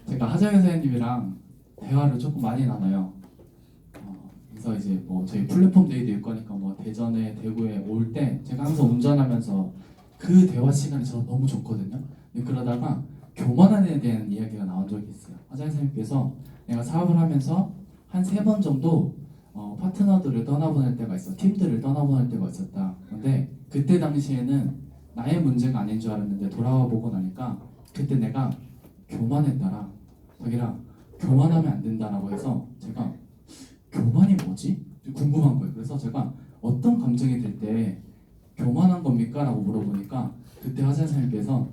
제가 하정현 사장님이랑 대화를 조금 많이 나눠요. 그래서 이제 뭐 저희 플랫폼 데이도 있고 하니까 뭐 대전에 대구에 올 때 제가 항상 운전하면서 그 대화 시간이 저는 너무 좋거든요. 근데 그러다가 교만함에 대한 이야기가 나온 적이 있어요. 하정현 사장님께서 내가 사업을 하면서 한 3번 정도 파트너들을 떠나보낼 때가 있어. 팀들을 떠나보낼 때가 있었다. 근데 그때 당시에는 나의 문제가 아닌 줄 알았는데 돌아와 보고 나니까 그때 내가 교만했다라 자기랑 교만하면 안 된다라고 해서 제가 교만이 뭐지? 궁금한 거예요. 그래서 제가 어떤 감정이 들 때 교만한 겁니까? 라고 물어보니까 그때 하재 선생님께서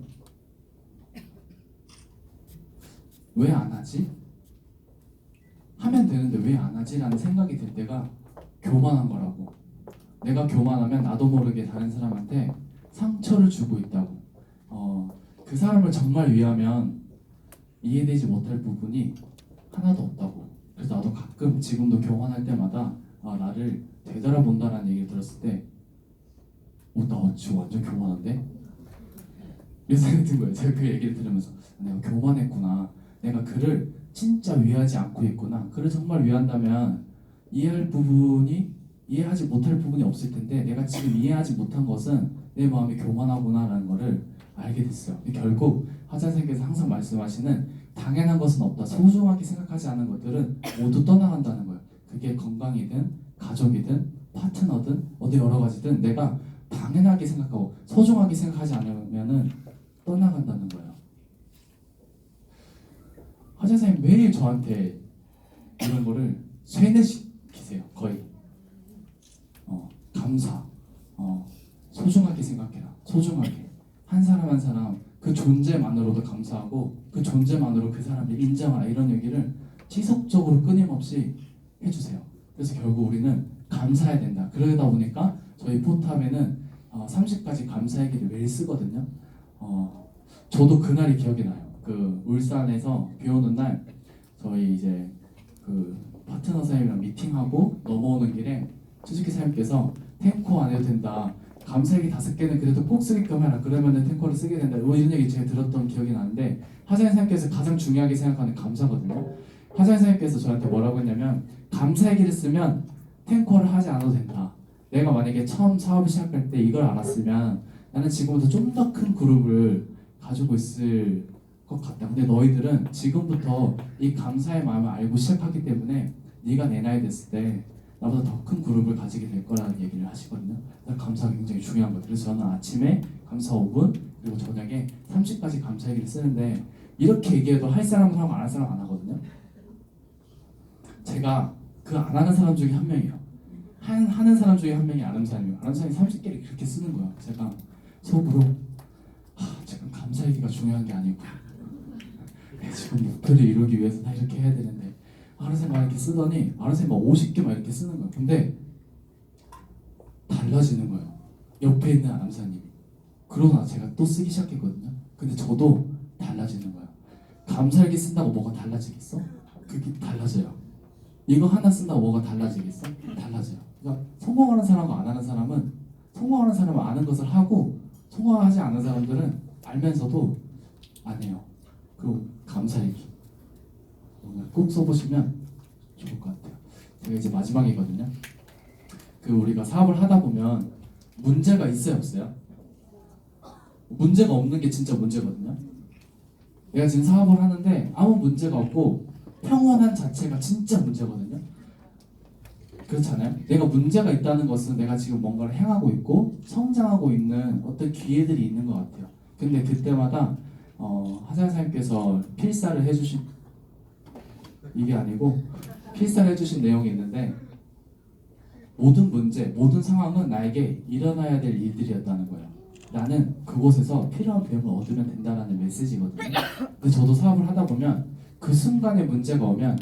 왜 안 하지? 하면 되는데 왜 안 하지? 라는 생각이 들 때가 교만한 거라고. 내가 교만하면 나도 모르게 다른 사람한테 상처를 주고 있다고. 그 사람을 정말 위하면 이해되지 못할 부분이 하나도 없다고. 그래서 나도 가끔 지금도 교환할 때마다 나를 되돌아본다라는 얘기를 들었을 때 나 지금 완전 교만한데? 이런 생각이 든 거예요. 제가 그 얘기를 들으면서 내가 교만했구나. 내가 그를 진짜 위하지 않고 있구나. 그를 정말 위한다면 이해하지 못할 부분이 없을 텐데 내가 지금 이해하지 못한 것은 내 마음이 교만하구나라는 거를 알게 됐어요. 결국 하재 선생님께서 항상 말씀하시는 당연한 것은 없다. 소중하게 생각하지 않은 것들은 모두 떠나간다는 거예요. 그게 건강이든 가족이든 파트너든 어디 여러 가지든 내가 당연하게 생각하고 소중하게 생각하지 않으면은 떠나간다는 거예요. 하재 선생님 매일 저한테 이런 거를 세뇌시키세요. 거의 감사, 소중하게 생각해라. 소중하게 한 사람 한 사람 그 존재만으로도 감사하고 그 존재만으로 그 사람을 인정하라. 이런 얘기를 지속적으로 끊임없이 해주세요. 그래서 결국 우리는 감사해야 된다. 그러다 보니까 저희 포탑에는 30가지 감사의 길을 매일 쓰거든요. 저도 그날이 기억이 나요. 그 울산에서 비 오는 날 저희 이제 그 파트너 사장님이랑 미팅하고 넘어오는 길에 수즈키 사장님께서 탱커 안 해도 된다. 감사일기 5개는 그래도 꼭 쓰게끔 해라. 그러면은 탱커를 쓰게 된다. 이런 얘기 제가 들었던 기억이 나는데 하재현 사장님께서 가장 중요하게 생각하는 감사거든요. 하재현 사장님께서 저한테 뭐라고 했냐면 감사일기를 쓰면 탱커를 하지 않아도 된다. 내가 만약에 처음 사업을 시작할 때 이걸 알았으면 나는 지금부터 좀 더 큰 그룹을 가지고 있을 것 같다. 근데 너희들은 지금부터 이 감사의 마음을 알고 시작하기 때문에 네가 내 나이 됐을 때 나보다 더 큰 그룹을 가지게 될 거라는 얘기를 하시거든요. 감사가 굉장히 중요한 거예요. 그래서 저는 아침에 감사 5분 그리고 저녁에 30가지 감사 얘기를 쓰는데 이렇게 얘기해도 할 사람은 하고 안 할 사람은 안 하거든요. 제가 그 안 하는 사람 중에 한 명이에요. 하는 사람 중에 한 명이 아름사님이에요. 아름사님이 30개를 그렇게 쓰는 거예요. 제가 속으로 지금 감사 얘기가 중요한 게 아니고 지금 목표를 이루기 위해서 나 이렇게 해야 되는데 아르센 막 이렇게 쓰더니 아르센 막 50개 막 이렇게 쓰는 거예요. 근데 달라지는 거예요. 옆에 있는 아람사님이. 그러나 제가 또 쓰기 시작했거든요. 근데 저도 달라지는 거예요. 감사일기 쓴다고 뭐가 달라지겠어? 그게 달라져요. 이거 하나 쓴다고 뭐가 달라지겠어? 달라져요. 그러니까 성공하는 사람과 안 하는 사람은 성공하는 사람은 아는 것을 하고 성공하지 않는 사람들은 알면서도 안 해요. 그리고 감사일기 오늘 꼭 써보시면 좋을 것 같아요. 제가 이제 마지막이거든요. 그 우리가 사업을 하다 보면 문제가 있어요, 없어요? 문제가 없는 게 진짜 문제거든요. 내가 지금 사업을 하는데 아무 문제가 없고 평온한 자체가 진짜 문제거든요. 그렇잖아요. 내가 문제가 있다는 것은 내가 지금 뭔가를 행하고 있고 성장하고 있는 어떤 기회들이 있는 것 같아요. 근데 그때마다 하재현 사장님께서 필사를 해주신 이게 아니고 필사를 해주신 내용이 있는데 모든 문제, 모든 상황은 나에게 일어나야 될 일들이었다는 거예요. 나는 그곳에서 필요한 배움을 얻으면 된다는 메시지거든요. 근데 저도 사업을 하다 보면 그 순간에 문제가 오면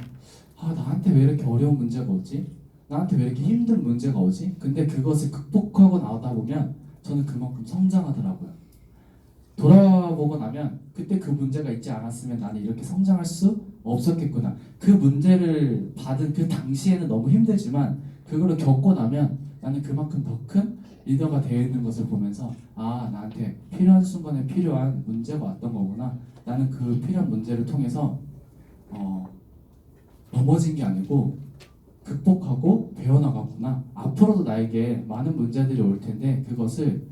나한테 왜 이렇게 어려운 문제가 오지? 나한테 왜 이렇게 힘든 문제가 오지? 근데 그것을 극복하고 나오다 보면 저는 그만큼 성장하더라고요. 돌아보고 나면 그때 그 문제가 있지 않았으면 나는 이렇게 성장할 수 없었겠구나. 그 문제를 받은 그 당시에는 너무 힘들지만 그거를 겪고 나면 나는 그만큼 더 큰 리더가 되어 있는 것을 보면서 나한테 필요한 순간에 필요한 문제가 왔던 거구나. 나는 그 필요한 문제를 통해서 넘어진 게 아니고 극복하고 배워나갔구나. 앞으로도 나에게 많은 문제들이 올 텐데 그것을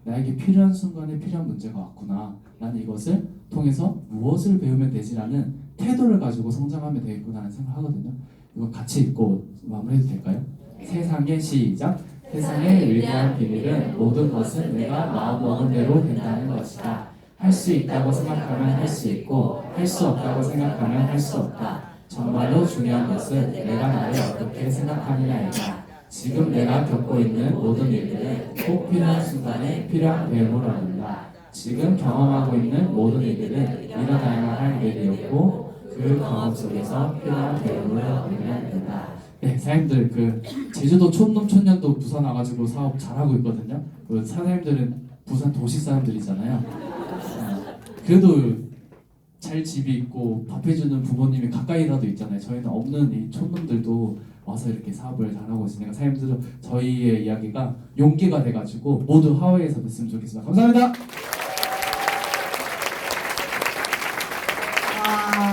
나에게 필요한 순간에 필요한 문제가 왔구나. 나는 이것을 통해서 무엇을 배우면 되지라는 태도를 가지고 성장하면 되겠구나라는 생각하거든요. 이거 같이 읽고 마무리해도 될까요? 세상의 시작. 세상의 위대한 비밀은 모든 것은 내가 마음먹은 대로 된다는 것이다. 할 수 있다고 생각하면 할 수 있고 할 수 없다고 생각하면 할 수 없다. 정말로 중요한 것은 내가 나를 어떻게 생각하느냐이다. 지금 내가 겪고 있는 모든 일들은 꼭 필요한 순간에 필요한 배움을 얻는다. 지금 경험하고 있는 모든 일들은 일어나야만 할 일이었고 그 경험 속에서 필요한 배움을 얻으면 된다. 네, 사장님들 그 제주도 촌놈 촌년도 부산 와가지고 사업 잘하고 있거든요. 그 사장님들은 부산 도시 사람들이잖아요. 그래도 잘 집이 있고 밥 해주는 부모님이 가까이라도 있잖아요. 저희는 없는 이 촌놈들도 와서 이렇게 사업을 잘하고 있으니까 사장님들 저희의 이야기가 용기가 돼가지고 모두 하와이에서 뵀으면 좋겠습니다. 감사합니다.